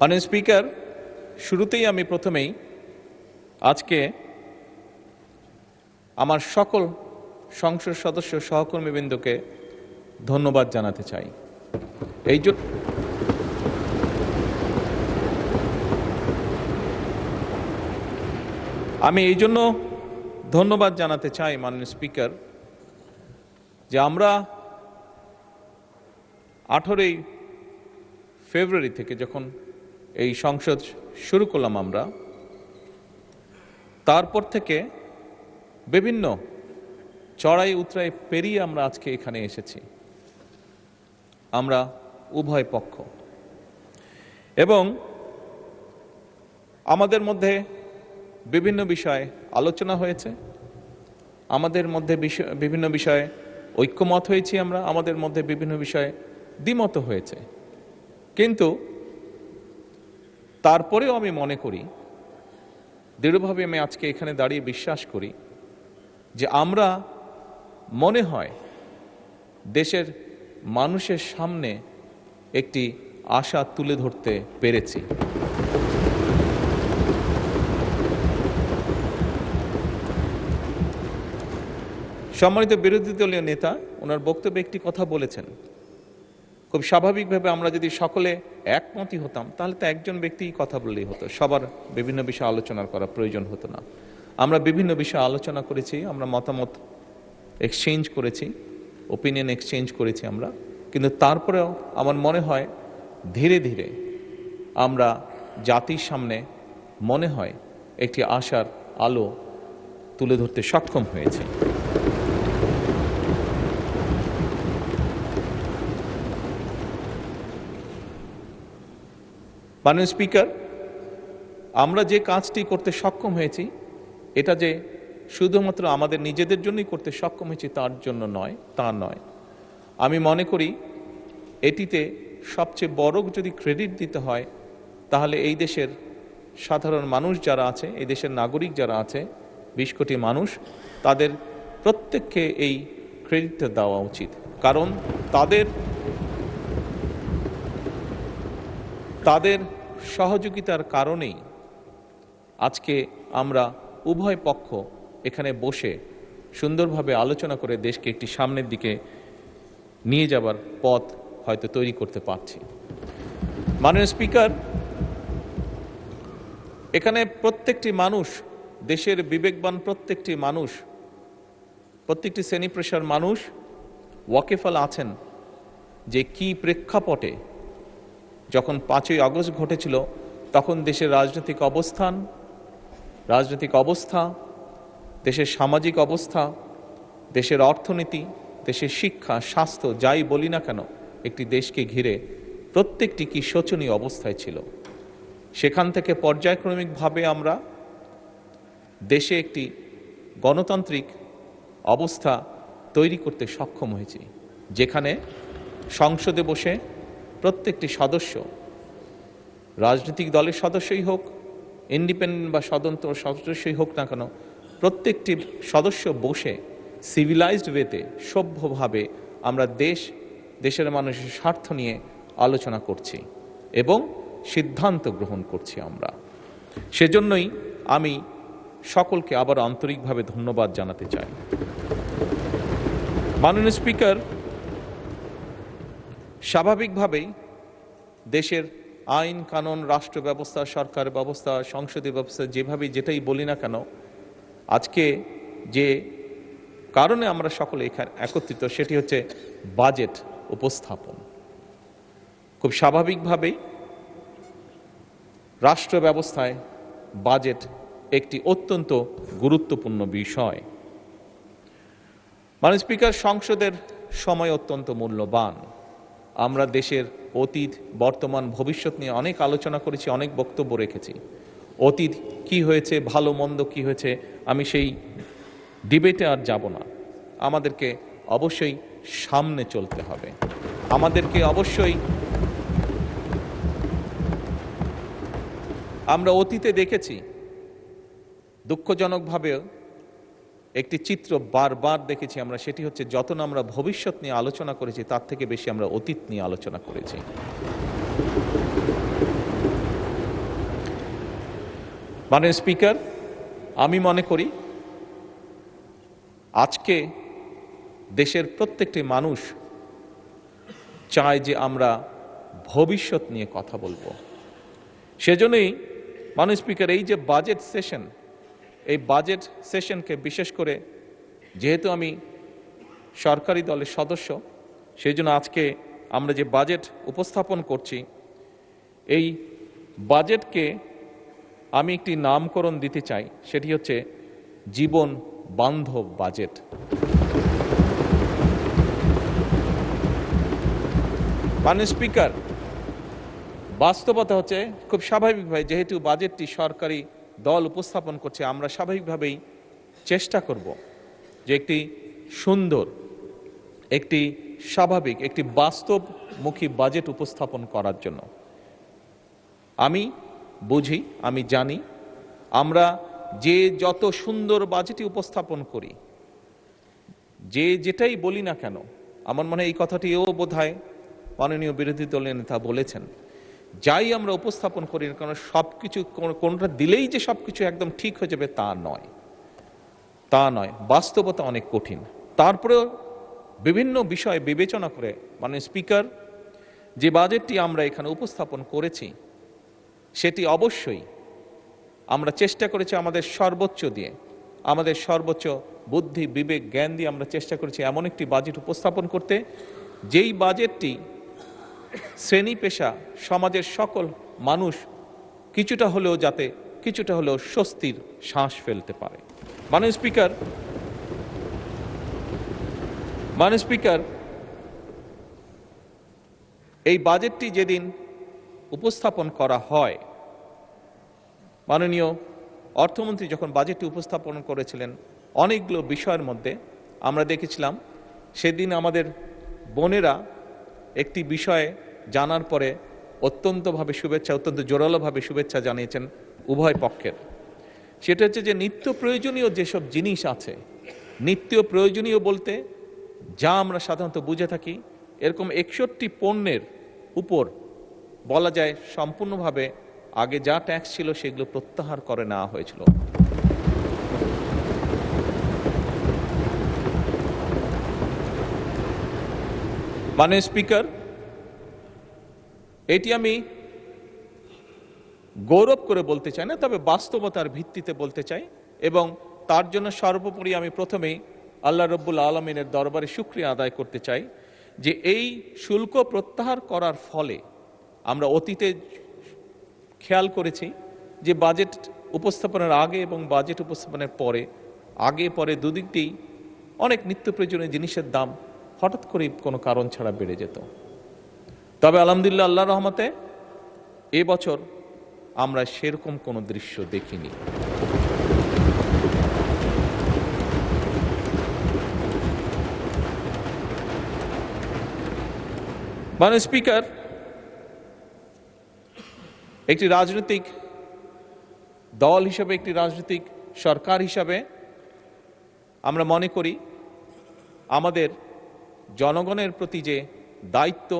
মাননীয় স্পিকার, শুরুতেই আমি প্রথমেই আজকে আমার সকল সংসদ সদস্য সহকর্মীবৃন্দকে ধন্যবাদ জানাতে চাই। আমি এই জন্য ধন্যবাদ জানাতে চাই মাননীয় স্পিকার, যে আমরা 18ই ফেব্রুয়ারি থেকে যখন এই সংসদ শুরু করলাম, আমরা তারপর থেকে বিভিন্ন চড়াই উতরাই পেরিয়ে আমরা আজকে এখানে এসেছি। আমরা উভয় পক্ষ, এবং আমাদের মধ্যে বিভিন্ন বিষয়ে আলোচনা হয়েছে, আমাদের মধ্যে বিভিন্ন বিষয়ে ঐক্যমত হয়েছি, আমরা আমাদের মধ্যে বিভিন্ন বিষয়ে দ্বিমত হয়েছে। কিন্তু তারপরেও আমি মনে করি, দৃঢ়ভাবে আমি আজকে এখানে দাঁড়িয়ে বিশ্বাস করি যে আমরা মনে হয় দেশের মানুষের সামনে একটি আশা তুলে ধরতে পেরেছি। সম্মানিত বিরোধী দলীয় নেতা ওনার বক্তব্যে একটি কথা বলেছেন, খুব স্বাভাবিকভাবে আমরা যদি সকলে একমতই হতাম তাহলে তো একজন ব্যক্তি কথা বললেই হতো, সবার বিভিন্ন বিষয়ে আলোচনা করা প্রয়োজন হতো না। আমরা বিভিন্ন বিষয়ে আলোচনা করেছি, আমরা মতামত এক্সচেঞ্জ করেছি, ওপিনিয়ন এক্সচেঞ্জ করেছি আমরা, কিন্তু তারপরেও আমার মনে হয় ধীরে ধীরে আমরা জাতির সামনে মনে হয় একটি আশার আলো তুলে ধরতে সক্ষম হয়েছে। মাননীয় স্পিকার, আমরা যে কাজটি করতে সক্ষম হয়েছি এটা যে শুধুমাত্র আমাদের নিজেদের জন্যই করতে সক্ষম হয়েছি তার জন্য নয়, তা নয়। আমি মনে করি এটিতে সবচেয়ে বড় যদি ক্রেডিট দিতে হয় তাহলে এই দেশের সাধারণ মানুষ যারা আছে, এই দেশের নাগরিক যারা আছে 20 কোটি মানুষ, তাদের প্রত্যেককে এই ক্রেডিটটা দেওয়া উচিত। কারণ তাদের সহযোগিতার কারণেই আজকে আমরা উভয় পক্ষ এখানে বসে সুন্দরভাবে আলোচনা করে দেশকে একটি সামনের দিকে নিয়ে যাবার পথ হয়তো তৈরি করতে পারছি। মাননীয় স্পিকার, এখানে প্রত্যেকটি মানুষ, দেশের বিবেকবান প্রত্যেকটি মানুষ, প্রত্যেকটি শ্রেণী পেশার মানুষ ওয়াকিফাল আছেন যে কি প্রেক্ষাপটে যখন 5ই আগস্ট ঘটেছিল তখন দেশের রাজনৈতিক অবস্থা, দেশের সামাজিক অবস্থা, দেশের অর্থনীতি, দেশের শিক্ষা, স্বাস্থ্য, যাই বলি না কেন, একটি দেশকে ঘিরে প্রত্যেকটি কি শোচনীয় অবস্থায় ছিল। সেখান থেকে পর্যায়ক্রমিকভাবে আমরা দেশে একটি গণতান্ত্রিক অবস্থা তৈরি করতে সক্ষম হয়েছি, যেখানে সংসদে বসে প্রত্যেকটি সদস্য, রাজনৈতিক দলের সদস্যই হোক, ইন্ডিপেন্ডেন্ট বা স্বতন্ত্র সদস্যই হোক না কেন, প্রত্যেকটি সদস্য বসে সিভিলাইজড ওয়েতে, সভ্যভাবে আমরা দেশের মানুষের স্বার্থ নিয়ে আলোচনা করছি এবং সিদ্ধান্ত গ্রহণ করছি। আমরা সেজন্যই আমি সকলকে আবার আন্তরিকভাবে ধন্যবাদ জানাতে চাই। মাননীয় স্পিকার, স্বাভাবিকভাবেই দেশের আইন কানুন, রাষ্ট্র ব্যবস্থা, সরকার ব্যবস্থা, সংসদীয় ব্যবস্থা, যেভাবে যেটাই বলি না কেন, আজকে যে কারণে আমরা সকলে এখানে একত্রিত সেটি হচ্ছে বাজেট উপস্থাপন। খুব স্বাভাবিকভাবেই রাষ্ট্র ব্যবস্থায় বাজেট একটি অত্যন্ত গুরুত্বপূর্ণ বিষয়। মাননীয় স্পিকার, সংসদের সময় অত্যন্ত মূল্যবান। আমরা দেশের অতীত, বর্তমান, ভবিষ্যৎ নিয়ে অনেক আলোচনা করেছি, অনেক বক্তব্য রেখেছি। অতীত কি হয়েছে, ভালো মন্দ কি হয়েছে, আমি সেই ডিবেটে আর যাব না। আমাদেরকে অবশ্যই সামনে চলতে হবে, আমাদেরকে অবশ্যই, আমরা অতীতে দেখেছি দুঃখজনকভাবে একটি চিত্র বারবার দেখেছি আমরা, সেটি হচ্ছে যত না আমরা ভবিষ্যৎ নিয়ে আলোচনা করেছি তার থেকে বেশি আমরা অতীত নিয়ে আলোচনা করেছি। মাননীয় স্পিকার, আমি মনে করি আজকে দেশের প্রত্যেকটি মানুষ চায় যে আমরা ভবিষ্যৎ নিয়ে কথা বলবো। সেজন্যই মাননীয় স্পিকার, এই যে বাজেট সেশন, এই বাজেট সেশনকে বিশেষ করে যেহেতু আমি সরকারি দলের সদস্য, সেই জন্য আজকে আমরা যে বাজেট উপস্থাপন করছি, এই বাজেটকে আমি একটি নামকরণ দিতে চাই, সেটি হচ্ছে জীবন বান্ধব বাজেট। মাননীয় স্পিকার, বাস্তবতা হচ্ছে খুব স্বাভাবিকভাবে যেহেতু বাজেটটি সরকারি দল উপস্থাপন করছে, আমরা স্বাভাবিকভাবেই চেষ্টা করব যে একটি সুন্দর, একটি স্বাভাবিক, একটি বাস্তবমুখী বাজেট উপস্থাপন করার জন্য। আমি বুঝি, আমি জানি, আমরা যে যত সুন্দর বাজেটই উপস্থাপন করি, যে যেটাই বলি না কেন, আমার মনে হয় এই কথাটিও বোধহয় মাননীয় বিরোধী দলের নেতা বলেছেন, যাই আমরা উপস্থাপন করি না কেন সবকিছু কোনটা দিলেই যে সবকিছু একদম ঠিক হয়ে যাবে তা নয়, তা নয়। বাস্তবতা অনেক কঠিন। তারপরেও বিভিন্ন বিষয় বিবেচনা করে মাননীয় স্পিকার, যে বাজেটটি আমরা এখানে উপস্থাপন করেছি সেটি অবশ্যই আমরা চেষ্টা করেছি আমাদের সর্বোচ্চ দিয়ে, আমাদের সর্বোচ্চ বুদ্ধি, বিবেক, জ্ঞান দিয়ে আমরা চেষ্টা করেছি এমন একটি বাজেট উপস্থাপন করতে, যেই বাজেটটি শ্রেণী পেশা, সমাজের সকল মানুষ কিছুটা হলেও স্বস্তির শ্বাস ফেলতে পারে। মাননীয় স্পিকার, এই বাজেটটি যেদিন উপস্থাপন করা হয়, মাননীয় অর্থমন্ত্রী যখন বাজেটটি উপস্থাপন করেছিলেন, অনেকগুলো বিষয়ের মধ্যে আমরা দেখেছিলাম সেদিন আমাদের বোনেরা একটি বিষয়ে জানার পরে অত্যন্ত জোরালোভাবে শুভেচ্ছা জানিয়েছেন উভয় পক্ষের। সেটা হচ্ছে যে নিত্য প্রয়োজনীয় যেসব জিনিস আছে, নিত্য প্রয়োজনীয় বলতে যা আমরা সাধারণত বুঝে থাকি, এরকম 61 পণ্যের উপর বলা যায় সম্পূর্ণভাবে আগে যা ট্যাক্স ছিল সেগুলো প্রত্যাহার করে নেওয়া হয়েছিল। মাননীয় স্পিকার, এটি আমি গৌরব করে বলতে চাই না, তবে বাস্তবতার ভিত্তিতে বলতে চাই, এবং তার জন্য সর্বোপরি আমি প্রথমেই আল্লাহ রব্বুল আলমিনের দরবারে শুকরিয়া আদায় করতে চাই যে এই শুল্ক প্রত্যাহার করার ফলে আমরা অতীতে খেয়াল করেছি যে বাজেট উপস্থাপনের আগে এবং বাজেট উপস্থাপনের পরে, আগে পরে দুদিক দিয়েই অনেক নিত্য প্রয়োজনীয় জিনিসের দাম হঠাৎ করে কোনো কারণ ছাড়া বেড়ে যেত। তবে আলহামদুলিল্লাহ, আল্লাহর রহমতে এবছর আমরা সেরকম কোনো দৃশ্য দেখিনি। মাননীয় স্পিকার, একটি রাজনৈতিক দল হিসেবে, একটি রাজনৈতিক সরকার হিসাবে আমরা মনে করি আমাদের জনগণের প্রতি যে দায়িত্ব,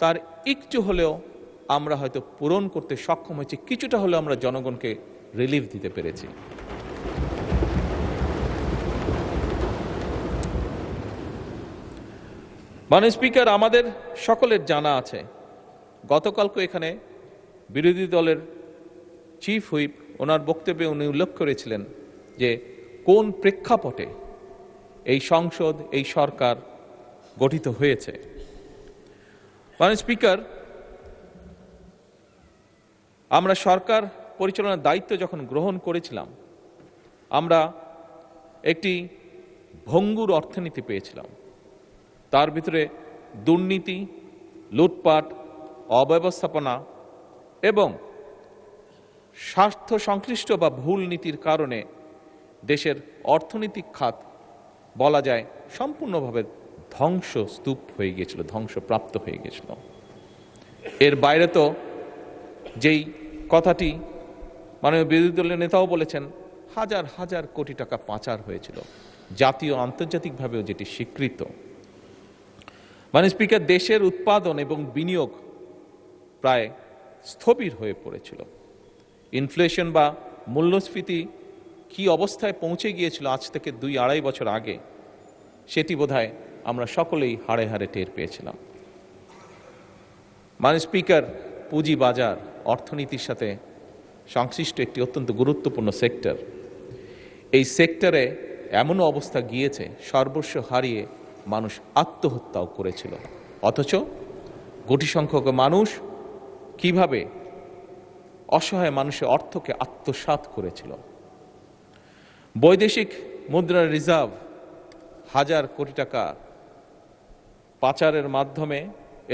তার একটু হলেও আমরা হয়তো পূরণ করতে সক্ষম হয়েছি, কিছুটা হলেও আমরা জনগণকে রিলিফ দিতে পেরেছি। মাননীয় স্পিকার, আমাদের সকলের জানা আছে, গতকালকে এখানে বিরোধী দলের চিফ হুইপ ওনার বক্তব্যে উনি উল্লেখ করেছিলেন যে কোন প্রেক্ষাপটে এই সংসদ, এই সরকার গঠিত হয়েছে। মাননীয় স্পিকার, আমরা সরকার পরিচালনার দায়িত্ব যখন গ্রহণ করেছিলাম, আমরা একটি ভঙ্গুর অর্থনীতি পেয়েছিলাম। তার ভিতরে দুর্নীতি, লুটপাট, অব্যবস্থাপনা এবং স্বার্থ সংশ্লিষ্ট বা ভুল নীতির কারণে দেশের অর্থনৈতিক খাত বলা যায় সম্পূর্ণভাবে ধ্বংসস্তূপ হয়ে গিয়েছিল, ধ্বংসপ্রাপ্ত হয়ে গিয়েছিল। এর বাইরে তো যেই কথাটি মাননীয় বিরোধী দলের নেতাও বলেছেন, হাজার হাজার কোটি টাকা পাচার হয়েছিল, জাতীয় আন্তর্জাতিকভাবেও যেটি স্বীকৃত। মাননীয় স্পিকার, দেশের উৎপাদন এবং বিনিয়োগ প্রায় স্থবির হয়ে পড়েছিল। ইনফ্লেশন বা মূল্যস্ফীতি কি অবস্থায় পৌঁছে গিয়েছিল আজ থেকে 2-2.5 বছর আগে, সেটি বোধহয় আমরা সকলেই হাড়ে হাড়ে টের পেয়েছিলাম। মাননীয় স্পিকার, পুঁজি বাজার অর্থনীতির সাথে সংশ্লিষ্ট একটি অত্যন্ত গুরুত্বপূর্ণ সেক্টর। এই সেক্টরে এমনও অবস্থা গিয়েছে সর্বস্ব হারিয়ে মানুষ আত্মহত্যাও করেছিল, অথচ কোটি সংখ্যক মানুষ কিভাবে অসহায় মানুষের অর্থকে আত্মসাৎ করেছিল। বৈদেশিক মুদ্রার রিজার্ভ হাজার কোটি টাকা পাচারের মাধ্যমে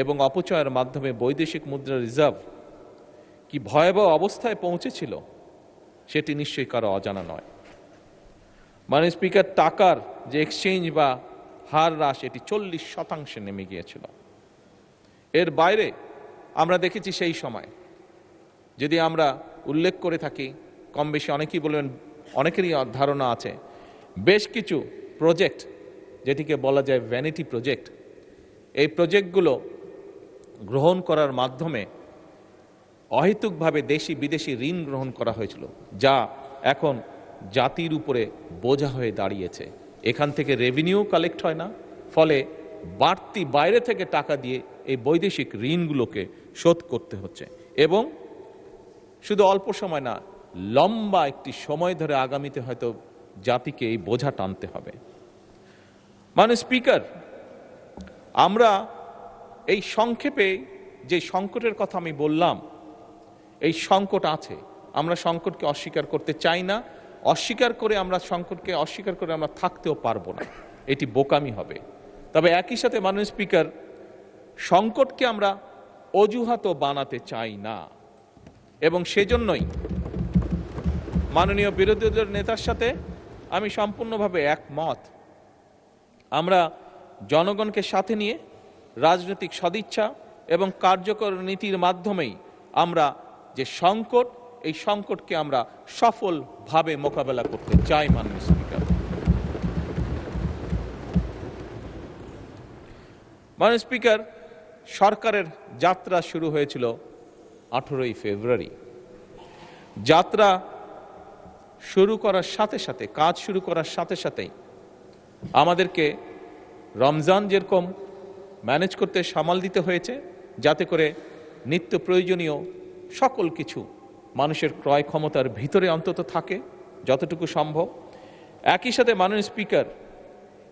এবং অপচয়ের মাধ্যমে বৈদেশিক মুদ্রার রিজার্ভ কি ভয়াবহ অবস্থায় পৌঁছেছিল সেটি নিশ্চয়ই কারো অজানা নয়। মাননীয় স্পিকার, টাকার যে এক্সচেঞ্জ বা হার হ্রাস এটি 40% নেমে গিয়েছিল। এর বাইরে আমরা দেখেছি সেই সময়, যদি আমরা উল্লেখ করে থাকি, কম বেশি অনেকেই বলবেন, অনেকেরই ধারণা আছে, বেশ কিছু প্রজেক্ট যেটিকে বলা যায় ভ্যানিটি প্রজেক্ট, এই প্রজেক্টগুলো গ্রহণ করার মাধ্যমে অহেতুকভাবে দেশি বিদেশি ঋণ গ্রহণ করা হয়েছিল, যা এখন জাতির উপরে বোঝা হয়ে দাঁড়িয়েছে। এখান থেকে রেভিনিউ কালেক্ট হয় না, ফলে বাড়তি বাইরে থেকে টাকা দিয়ে এই বৈদেশিক ঋণগুলোকে শোধ করতে হচ্ছে, এবং শুধু অল্প সময় না, লম্বা একটি সময় ধরে আগামীতে হয়তো জাতিকে এই বোঝা টানতে হবে। মাননীয় স্পিকার, আমরা এই সংক্ষেপে যে সংকটের কথা আমি বললাম, এই সংকট আছে, আমরা সংকটকে অস্বীকার করতে চাই না। সংকটকে অস্বীকার করে আমরা থাকতেও পারবো না, এটি বোকামি হবে। তবে একই সাথে মাননীয় স্পিকার, সংকটকে আমরা অজুহাতও বানাতে চাই না, এবং সেজন্যই মাননীয় বিরোধী দলের নেতার সাথে আমি সম্পূর্ণভাবে একমত। আমরা জনগণকে সাথে নিয়ে রাজনৈতিক সদিচ্ছা এবং কার্যকর নীতির মাধ্যমেই আমরা যে সংকট, এই সংকটকে আমরা সফলভাবে মোকাবেলা করতে চাই। মাননীয় স্পিকার, মাননীয় স্পিকার, সরকারের যাত্রা শুরু হয়েছিল 18ই ফেব্রুয়ারি। যাত্রা শুরু করার সাথে সাথে, কাজ শুরু করার সাথে সাথেই আমাদেরকে রমজান যেরকম ম্যানেজ করতে সামাল দিতে হয়েছে, যাতে করে নিত্য প্রয়োজনীয় সকল কিছু মানুষের ক্রয় ক্ষমতার ভিতরে অন্তত থাকে যতটুকু সম্ভব। একই সাথে মাননীয় স্পিকার,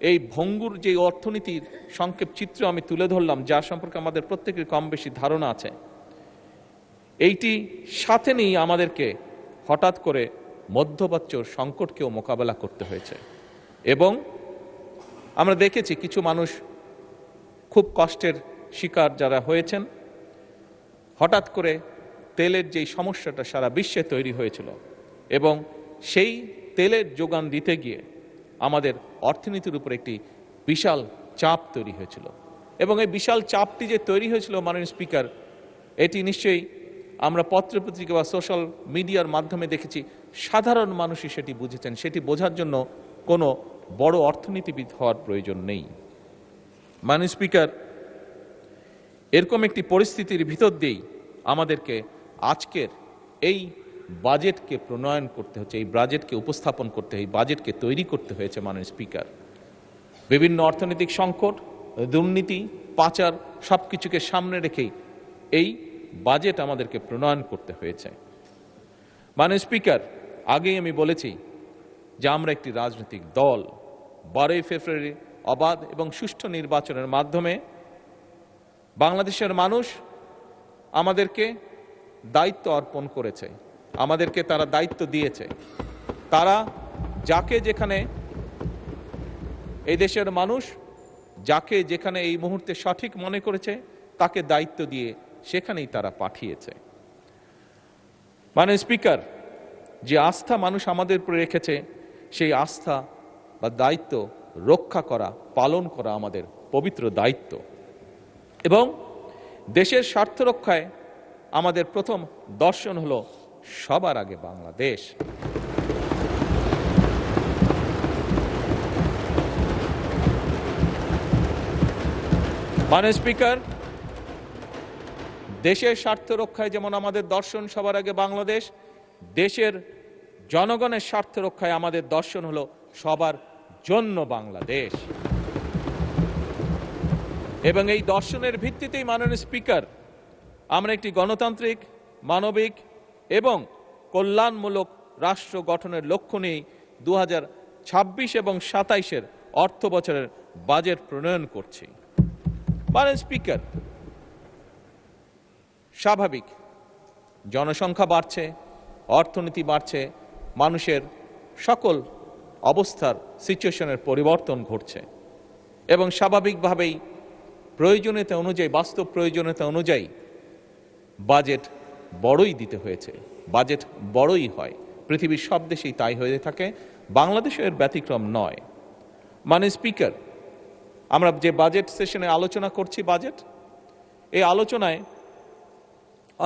এই ভঙ্গুর যে অর্থনীতির সংক্ষেপ চিত্র আমি তুলে ধরলাম, যার সম্পর্কে আমাদের প্রত্যেকের কম বেশি ধারণা আছে, এইটি সাথে নিয়ে আমাদেরকে হঠাৎ করে মধ্যপ্রাচ্য সংকটকেও মোকাবেলা করতে হয়েছে, এবং আমরা দেখেছি কিছু মানুষ খুব কষ্টের শিকার যারা হয়েছেন। হঠাৎ করে তেলের যেই সমস্যাটা সারা বিশ্বে তৈরি হয়েছিল, এবং সেই তেলের যোগান দিতে গিয়ে আমাদের অর্থনীতির উপর একটি বিশাল চাপ তৈরি হয়েছিল, এবং এই বিশাল চাপটি যে তৈরি হয়েছিল মাননীয় স্পিকার, এটি নিশ্চয়ই আমরা পত্রপত্রিকা বা সোশ্যাল মিডিয়ার মাধ্যমে দেখেছি, সাধারণ মানুষই সেটি বুঝেছেন। সেটি বোঝার জন্য কোনো বড় অর্থনীতিবিদ হওয়ার প্রয়োজন নেই। মাননীয় স্পিকার, এরকম একটি পরিস্থিতির ভিতর দিয়েই আমাদেরকে আজকের এই বাজেটকে প্রণয়ন করতে হচ্ছে, এই বাজেটকে উপস্থাপন করতে, এই বাজেটকে তৈরি করতে হয়েছে। মাননীয় স্পিকার, বিভিন্ন অর্থনৈতিক সংকট, দুর্নীতি, পাচার সবকিছুকে সামনে রেখেই এই বাজেট আমাদেরকে প্রণয়ন করতে হয়েছে। মাননীয় স্পিকার, আগেই আমি বলেছি যে আমরা একটি রাজনৈতিক দল। 12ই ফেব্রুয়ারি অবাধ এবং সুষ্ঠু নির্বাচনের মাধ্যমে বাংলাদেশের মানুষ আমাদেরকে দায়িত্ব অর্পণ করেছে, আমাদেরকে তারা দায়িত্ব দিয়েছে। তারা যাকে যেখানে, এই দেশের মানুষ যাকে যেখানে এই মুহূর্তে সঠিক মনে করেছে, তাকে দায়িত্ব দিয়ে সেখানেই তারা পাঠিয়েছে। মাননীয় স্পিকার, যে আস্থা মানুষ আমাদের উপরে রেখেছে, সেই আস্থা বা দায়িত্ব রক্ষা করা, পালন করা আমাদের পবিত্র দায়িত্ব, এবং দেশের স্বার্থ রক্ষায় আমাদের প্রথম দর্শন হলো সবার আগে বাংলাদেশ। মাননীয় স্পিকার, দেশের স্বার্থ রক্ষায় যেমন আমাদের দর্শন সবার আগে বাংলাদেশ, দেশের জনগণের স্বার্থ রক্ষায় আমাদের দর্শন হলো সবার জন্য বাংলাদেশ। এবং এই দর্শনের ভিত্তিতেই মাননীয় স্পিকার আমরা একটি গণতান্ত্রিক, মানবিক এবং কল্যাণমূলক রাষ্ট্র গঠনের লক্ষ্য নিয়ে 2026 এবং 27-এর অর্থ বছরের বাজেট প্রণয়ন করছি। মাননীয় স্পিকার, স্বাভাবিক জনসংখ্যা বাড়ছে, অর্থনীতি বাড়ছে, মানুষের সকল অবস্থার সিচুয়েশনের পরিবর্তন ঘটছে এবং স্বাভাবিকভাবেই প্রয়োজনীয়তা অনুযায়ী, বাস্তব প্রয়োজনীয়তা অনুযায়ী বাজেট বড়ই দিতে হয়েছে। বাজেট বড়ই হয়, পৃথিবীর সব দেশেই তাই হয়ে থাকে, বাংলাদেশের ব্যতিক্রম নয়। মাননীয় স্পিকার, আমরা যে বাজেট সেশনে আলোচনা করছি এই আলোচনায়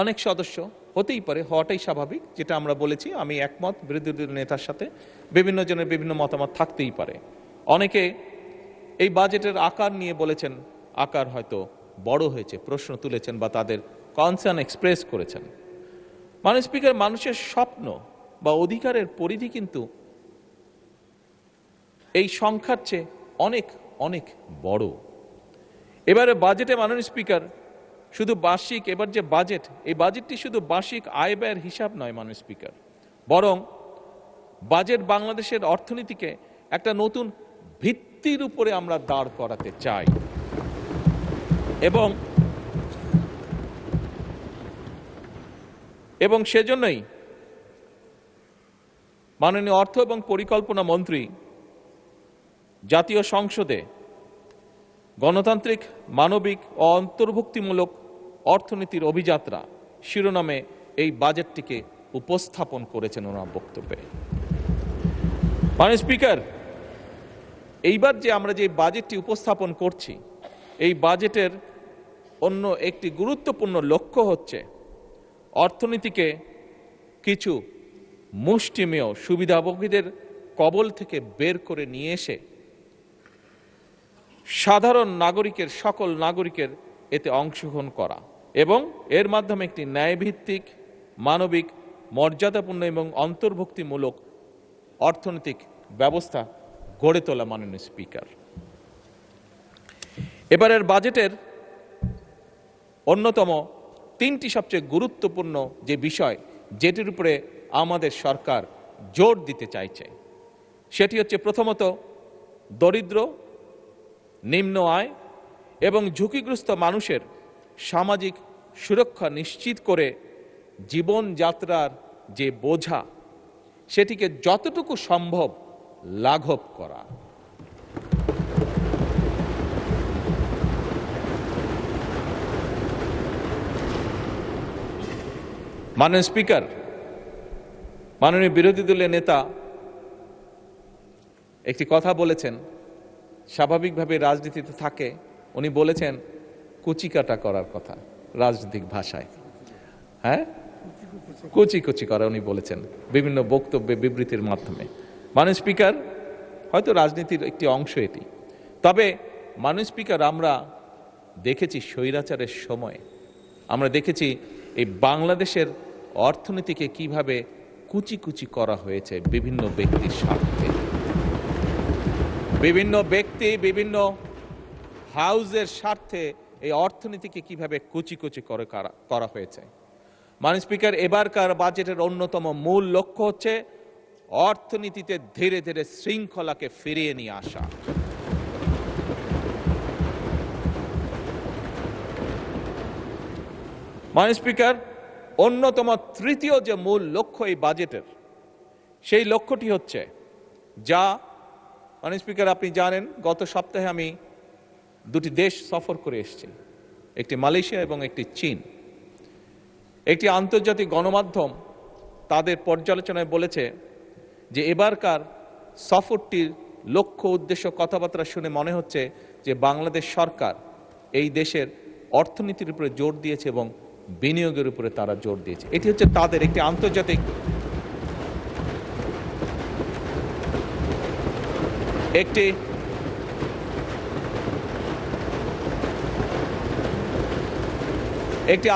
অনেক সদস্য হতেই পারে, হওয়াটাই স্বাভাবিক, যেটা আমরা বলেছি, আমি একমত বিরোধী দলের নেতার সাথে, বিভিন্ন জনের বিভিন্ন মতামত থাকতেই পারে। অনেকে এই বাজেটের আকার নিয়ে বলেছেন আকার হয়তো বড় হয়েছে, প্রশ্ন তুলেছেন বা তাদের কনসার্ন এক্সপ্রেস করেছেন। মাননীয় স্পিকার, মানুষের স্বপ্ন বা অধিকারের পরিধি কিন্তু এই সংখ্যার চেয়ে অনেক অনেক বড়। এবারে বাজেটে মাননীয় স্পিকার শুধু বার্ষিক, এবার যে বাজেট, এই বাজেটটি শুধু বার্ষিক আয় ব্যয়ের হিসাব নয় মাননীয় স্পিকার, বরং বাজেট বাংলাদেশের অর্থনীতিকে একটা নতুন ভিত্তির উপরে আমরা দাঁড় করাতে চাই এবং সেজন্যই মাননীয় অর্থ এবং পরিকল্পনা মন্ত্রী জাতীয় সংসদে গণতান্ত্রিক, মানবিক ও অন্তর্ভুক্তিমূলক অর্থনীতির অভিযাত্রা শিরোনামে এই বাজেটটিকে উপস্থাপন করেছেন ওনার বক্তব্যে। মাননীয় স্পিকার, এইবার যে আমরা যে বাজেটটি উপস্থাপন করছি, এই বাজেটের অন্য একটি গুরুত্বপূর্ণ লক্ষ্য হচ্ছে অর্থনীতিকে কিছু মুষ্টিমেয় সুবিধাভোগীদের কবল থেকে বের করে নিয়ে এসে সাধারণ নাগরিকের, সকল নাগরিকের এতে অংশগ্রহণ করা এবং এর মাধ্যমে একটি ন্যায়ভিত্তিক, মানবিক, মর্যাদাপূর্ণ এবং অন্তর্ভুক্তিমূলক অর্থনৈতিক ব্যবস্থা গড়ে তোলা। মাননীয় স্পিকার, এবারের বাজেটের অন্যতম তিনটি সবচেয়ে গুরুত্বপূর্ণ যে বিষয়, যেটির উপরে আমাদের সরকার জোর দিতে চাইছে, সেটি হচ্ছে প্রথমত দরিদ্র, নিম্ন আয় এবং ঝুঁকিগ্রস্ত মানুষের সামাজিক সুরক্ষা নিশ্চিত করে জীবনযাত্রার যে বোঝা, সেটিকে যতটুকু সম্ভব লাঘব করা। মাননীয় স্পিকার, মাননীয় বিরোধী দলের নেতা একটি কথা বলেছেন, স্বাভাবিকভাবে রাজনীতিতে থাকে, উনি বলেছেন কুচিকাটা করার কথা রাজনৈতিক ভাষায়, হ্যাঁ, কুচি কুচি করা উনি বলেছেন বিভিন্ন বক্তব্যে, বিবৃতির মাধ্যমে। মাননীয় স্পিকার, হয়তো রাজনীতির একটি অংশ এটি, তবে মাননীয় স্পিকার, আমরা দেখেছি স্বৈরাচারের সময়, আমরা দেখেছি এই বাংলাদেশের অর্থনীতিকে কিভাবে কুচি কুচি করা হয়েছে বিভিন্ন ব্যক্তির স্বার্থে, বিভিন্ন ব্যক্তি, বিভিন্ন হাউজের স্বার্থে এই অর্থনীতিকে কিভাবে কুচি কুচি করে করা হয়েছে। মাননীয় স্পিকার, এবারকার বাজেটের অন্যতম মূল লক্ষ্য হচ্ছে অর্থনীতিতে ধীরে ধীরে শৃঙ্খলাকে ফিরিয়ে নিয়ে আসা। মাননীয় স্পিকার, অন্যতম তৃতীয় যে মূল লক্ষ্য এই বাজেটের, সেই লক্ষ্যটি হচ্ছে যা, মাননীয় স্পিকার, আপনি জানেন গত সপ্তাহে আমি দুটি দেশ সফর করে এসেছি, একটি মালয়েশিয়া এবং একটি চীন। একটি আন্তর্জাতিক গণমাধ্যম তাদের পর্যালোচনায় বলেছে যে এবারকার সফরটির লক্ষ্য, উদ্দেশ্য, কথাবার্তা শুনে মনে হচ্ছে যে বাংলাদেশ সরকার এই দেশের অর্থনীতির উপরে জোর দিয়েছে এবং বিনিয়োগের উপরে তারা জোর দিয়েছে। এটি হচ্ছে তাদের একটি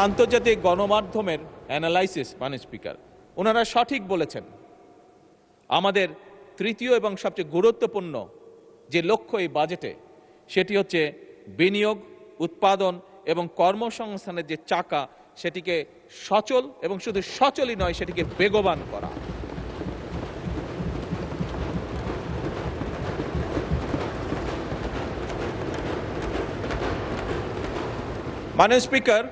আন্তর্জাতিক গণমাধ্যমের অ্যানালাইসিস। মাননীয় স্পিকার, ওনারা সঠিক বলেছেন আমাদের তৃতীয় এবং সবচেয়ে গুরুত্বপূর্ণ যে লক্ষ্য এই বাজেটে, সেটি হচ্ছে বিনিয়োগ, উৎপাদন এবং কর্মসংস্থানের যে চাকা, সেটিকে সচল এবং শুধু সচলই নয়, সেটিকে বেগবান করা। মাননীয় স্পিকার,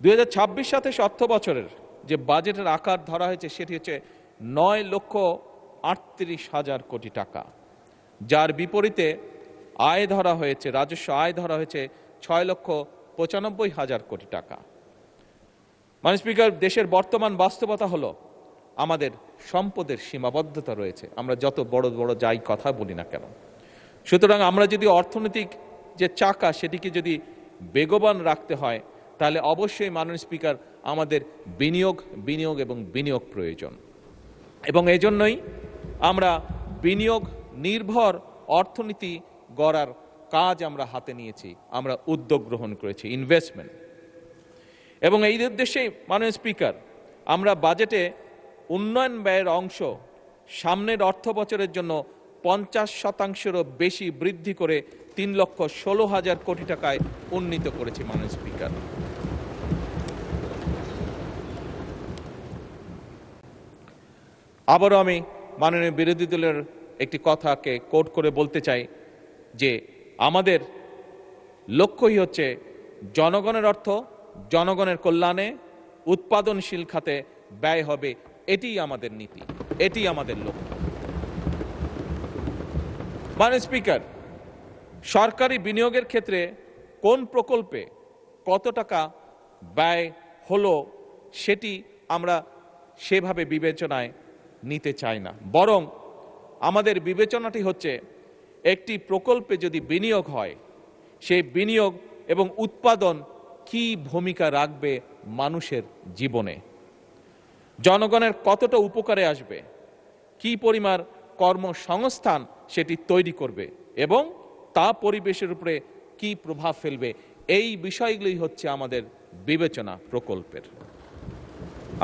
2026-27 অর্থ বছরের যে বাজেটের আকার ধরা হয়েছে সেটি হচ্ছে 9,38,000 কোটি টাকা, যার বিপরীতে আয় ধরা হয়েছে, রাজস্ব আয় ধরা হয়েছে 6,95,000 কোটি টাকা। মাননীয় স্পিকার, দেশের বর্তমান বাস্তবতা হলো আমাদের সম্পদের সীমাবদ্ধতা রয়েছে, আমরা যত বড় বড় যাই কথা বলি না কেন। সুতরাং আমরা যদি অর্থনৈতিক যে চাকা সেটিকে যদি বেগবান রাখতে হয়, তাহলে অবশ্যই মাননীয় স্পিকার আমাদের বিনিয়োগ এবং বিনিয়োগ প্রয়োজন। এবং এই জন্যই আমরা বিনিয়োগ নির্ভর অর্থনীতি গড়ার কাজ আমরা হাতে নিয়েছি, আমরা উদ্যোগ গ্রহণ করেছি, ইনভেস্টমেন্ট। এবং এই উদ্দেশ্যে মাননীয় স্পিকার, আমরা বাজেটে উন্নয়ন ব্যয়ের অংশ সামনের অর্থ বছরের জন্য 50%-এরও বেশি বৃদ্ধি করে 3,16,000 কোটি টাকায় উন্নীত করেছি মাননীয় স্পিকার। আবারও আমি মাননীয় বিরোধী দলের একটি কথাকে কোট করে বলতে চাই যে আমাদের লক্ষ্যই হচ্ছে জনগণের অর্থ জনগণের কল্যাণে উৎপাদনশীল খাতে ব্যয় হবে, এটিই আমাদের নীতি, এটি আমাদের লক্ষ্য। মাননীয় স্পিকার, সরকারি বিনিয়োগের ক্ষেত্রে কোন প্রকল্পে কত টাকা ব্যয় হলো সেটি আমরা সেভাবে বিবেচনায় নিতে চাই না, বরং আমাদের বিবেচনাটি হচ্ছে একটি প্রকল্পে যদি বিনিয়োগ হয়, সেই বিনিয়োগ এবং উৎপাদন কি ভূমিকা রাখবে মানুষের জীবনে, জনগণের কতটা উপকারে আসবে, কি পরিমাণ কর্মসংস্থান সেটি তৈরি করবে এবং তা পরিবেশের উপরে কি প্রভাব ফেলবে, এই বিষয়গুলি হচ্ছে আমাদের বিবেচনা প্রকল্পের।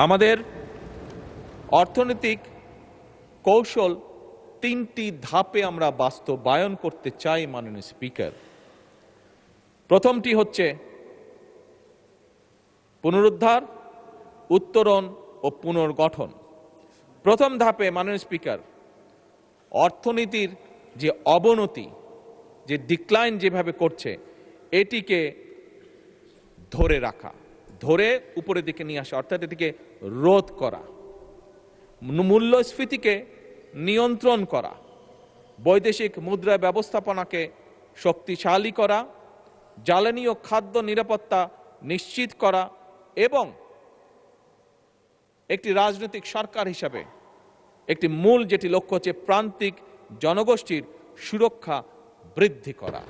আমাদের অর্থনৈতিক কৌশল 3টি ধাপে আমরা বাস্তবায়ন করতে চাই মাননীয় স্পিকার। প্রথমটি হচ্ছে পুনরুদ্ধার, উত্তরণ ও পুনর্গঠন। প্রথম ধাপে মাননীয় স্পিকার, অর্থনীতির যে অবনতি, যে ডিক্লাইন যেভাবে করছে, এটিকে ধরে রাখা, ধরে উপরের দিকে নিয়ে আসা, অর্থাৎ এটিকে রোধ করা, মূল্যস্ফীতিকে নিয়ন্ত্রণ করা, বৈদেশিক মুদ্রা ব্যবস্থাপনাকে শক্তিশালী করা, জ্বালানি ও খাদ্য নিরাপত্তা নিশ্চিত করা এবং একটি রাজনৈতিক সরকার হিসাবে একটি মূল যেটি লক্ষ্য হচ্ছে প্রান্তিক জনগোষ্ঠীর সুরক্ষা বৃদ্ধি করা।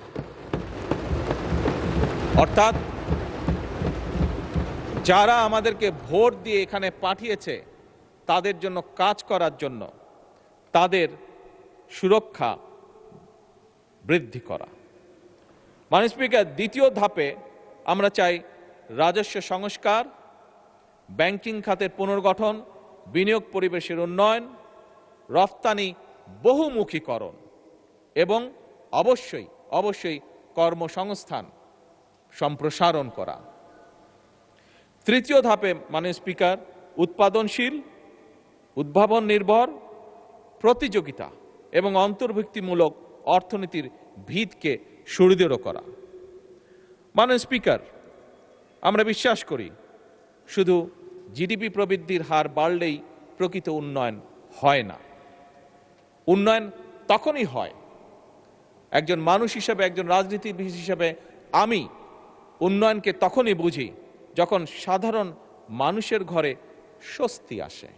অর্থাৎ যারা আমাদেরকে ভোট দিয়ে এখানে পাঠিয়েছে তাদের জন্য কাজ করার জন্য তাদের সুরক্ষা বৃদ্ধি করা। মাননীয় স্পিকার, দ্বিতীয় ধাপে আমরা চাই রাজস্ব সংস্কার, ব্যাংকিং খাতের পুনর্গঠন, বিনিয়োগ পরিবেশের উন্নয়ন, রফতানি বহুমুখীকরণ এবং অবশ্যই কর্মসংস্থান সম্প্রসারণ করা। তৃতীয় ধাপে মাননীয় স্পিকার, উৎপাদনশীল, উদ্ভাবন নির্ভর, প্রতিযোগিতা এবং অন্তর্ভুক্তিমূলক অর্থনীতির ভিতকে সুদৃঢ় করা। মাননীয় স্পিকার, আমরা বিশ্বাস করি শুধু জিডিপি প্রবৃদ্ধির হার বাড়লেই প্রকৃত উন্নয়ন হয় না। উন্নয়ন তখনই হয়, একজন মানুষ হিসেবে, একজন রাজনীতিবিদ হিসেবে আমি উন্নয়নকে তখনই বুঝি যখন সাধারণ মানুষের ঘরে স্বস্তি আসে,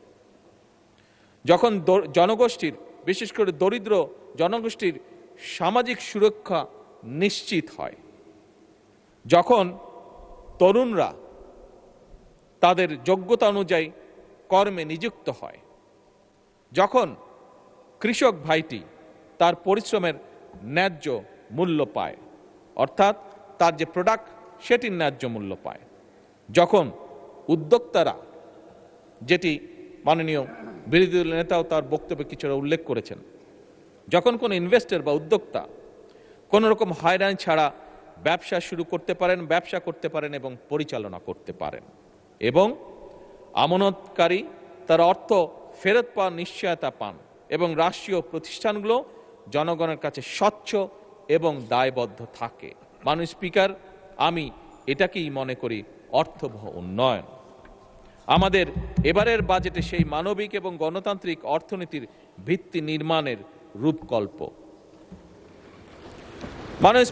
যখন জনগোষ্ঠীর, বিশেষ করে দরিদ্র জনগোষ্ঠীর সামাজিক সুরক্ষা নিশ্চিত হয়, যখন তরুণরা তাদের যোগ্যতা অনুযায়ী কর্মে নিযুক্ত হয়, যখন কৃষক ভাইটি তার পরিশ্রমের ন্যায্য মূল্য পায়, অর্থাৎ তার যে প্রোডাক্ট সেটির ন্যায্য মূল্য পায়, যখন উদ্যোক্তারা, যেটি মাননীয় বিরোধী দলের নেতাও তার বক্তব্যে কিছুটা উল্লেখ করেছেন, যখন কোনো ইনভেস্টর বা উদ্যোক্তা কোনো রকম হয়রানি ছাড়া ব্যবসা শুরু করতে পারেন, ব্যবসা করতে পারেন এবং পরিচালনা করতে পারেন, এবং আমানতকারী তার অর্থ ফেরত পাওয়ার নিশ্চয়তা পান, এবং রাষ্ট্রীয় প্রতিষ্ঠানগুলো জনগণের কাছে স্বচ্ছ এবং দায়বদ্ধ থাকে। মাননীয় স্পিকার, আমি এটাকেই মনে করি অর্থবহ উন্নয়ন। আমাদের এবারের বাজেটে সেই মানবিক এবং গণতান্ত্রিক অর্থনীতির ভিত্তি নির্মাণের রূপকল্প। মাননীয়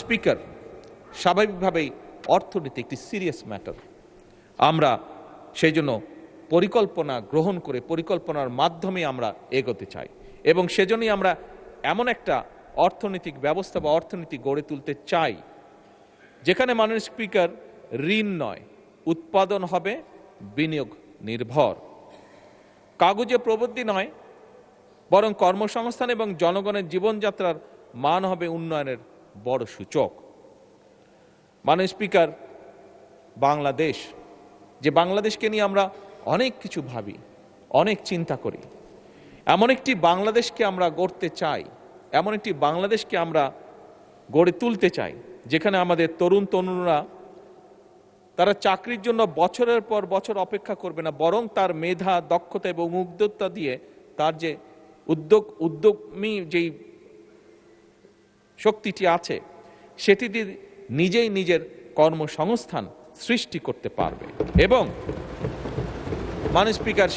স্পিকার, স্বাভাবিকভাবেই অর্থনীতি একটি সিরিয়াস ম্যাটার। আমরা সেই জন্য পরিকল্পনা গ্রহণ করে পরিকল্পনার মাধ্যমে আমরা এগোতে চাই, এবং সেজন্যই আমরা এমন একটা অর্থনৈতিক ব্যবস্থা বা অর্থনীতি গড়ে তুলতে চাই যেখানে মাননীয় স্পিকার ঋণ নয়, উৎপাদন হবে বিনিয়োগ নির্ভর, কাগজে প্রবৃদ্ধি নয় বরং কর্মসংস্থান এবং জনগণের জীবনযাত্রার মান হবে উন্নয়নের বড় সূচক। মাননীয় স্পিকার, বাংলাদেশ, যে বাংলাদেশকে নিয়ে আমরা অনেক কিছু ভাবি, অনেক চিন্তা করি, এমন একটি বাংলাদেশকে আমরা গড়তে চাই, এমন একটি বাংলাদেশকে আমরা গড়ে তুলতে চাই যেখানে আমাদের তরুণ তরুণরা তারা চাকরির জন্য বছরের পর বছর অপেক্ষা করবে না, বরং তার মেধা, দক্ষতা এবং উদ্যোক্তা দিয়ে তার যে উদ্যমী যেই শক্তিটি আছে সেটি দিয়ে নিজেই নিজের কর্মসংস্থান সৃষ্টি করতে পারবে। এবং মাননীয় স্পিকার,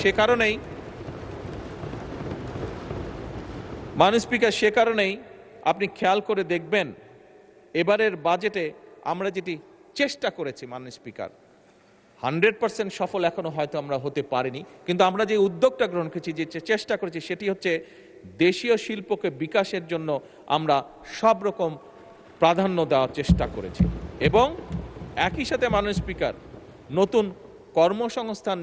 সে কারণেই আপনি খেয়াল করে দেখবেন এবারের বাজেটে আমরা যেটি চেষ্টা করেছি, মাননীয় স্পিকার, 100% সফল এখনো হয়তো আমরা হতে পারিনি, কিন্তু আমরা যে উদ্যোগটা গ্রহণ করেছি, যে চেষ্টা করেছি, সেটি হচ্ছে দেশীয় শিল্পকে বিকাশের জন্য আমরা সব রকম প্রাধান্য দেওয়ার চেষ্টা করেছি, এবং একই সাথে মাননীয় স্পিকার নতুন কর্মসংস্থান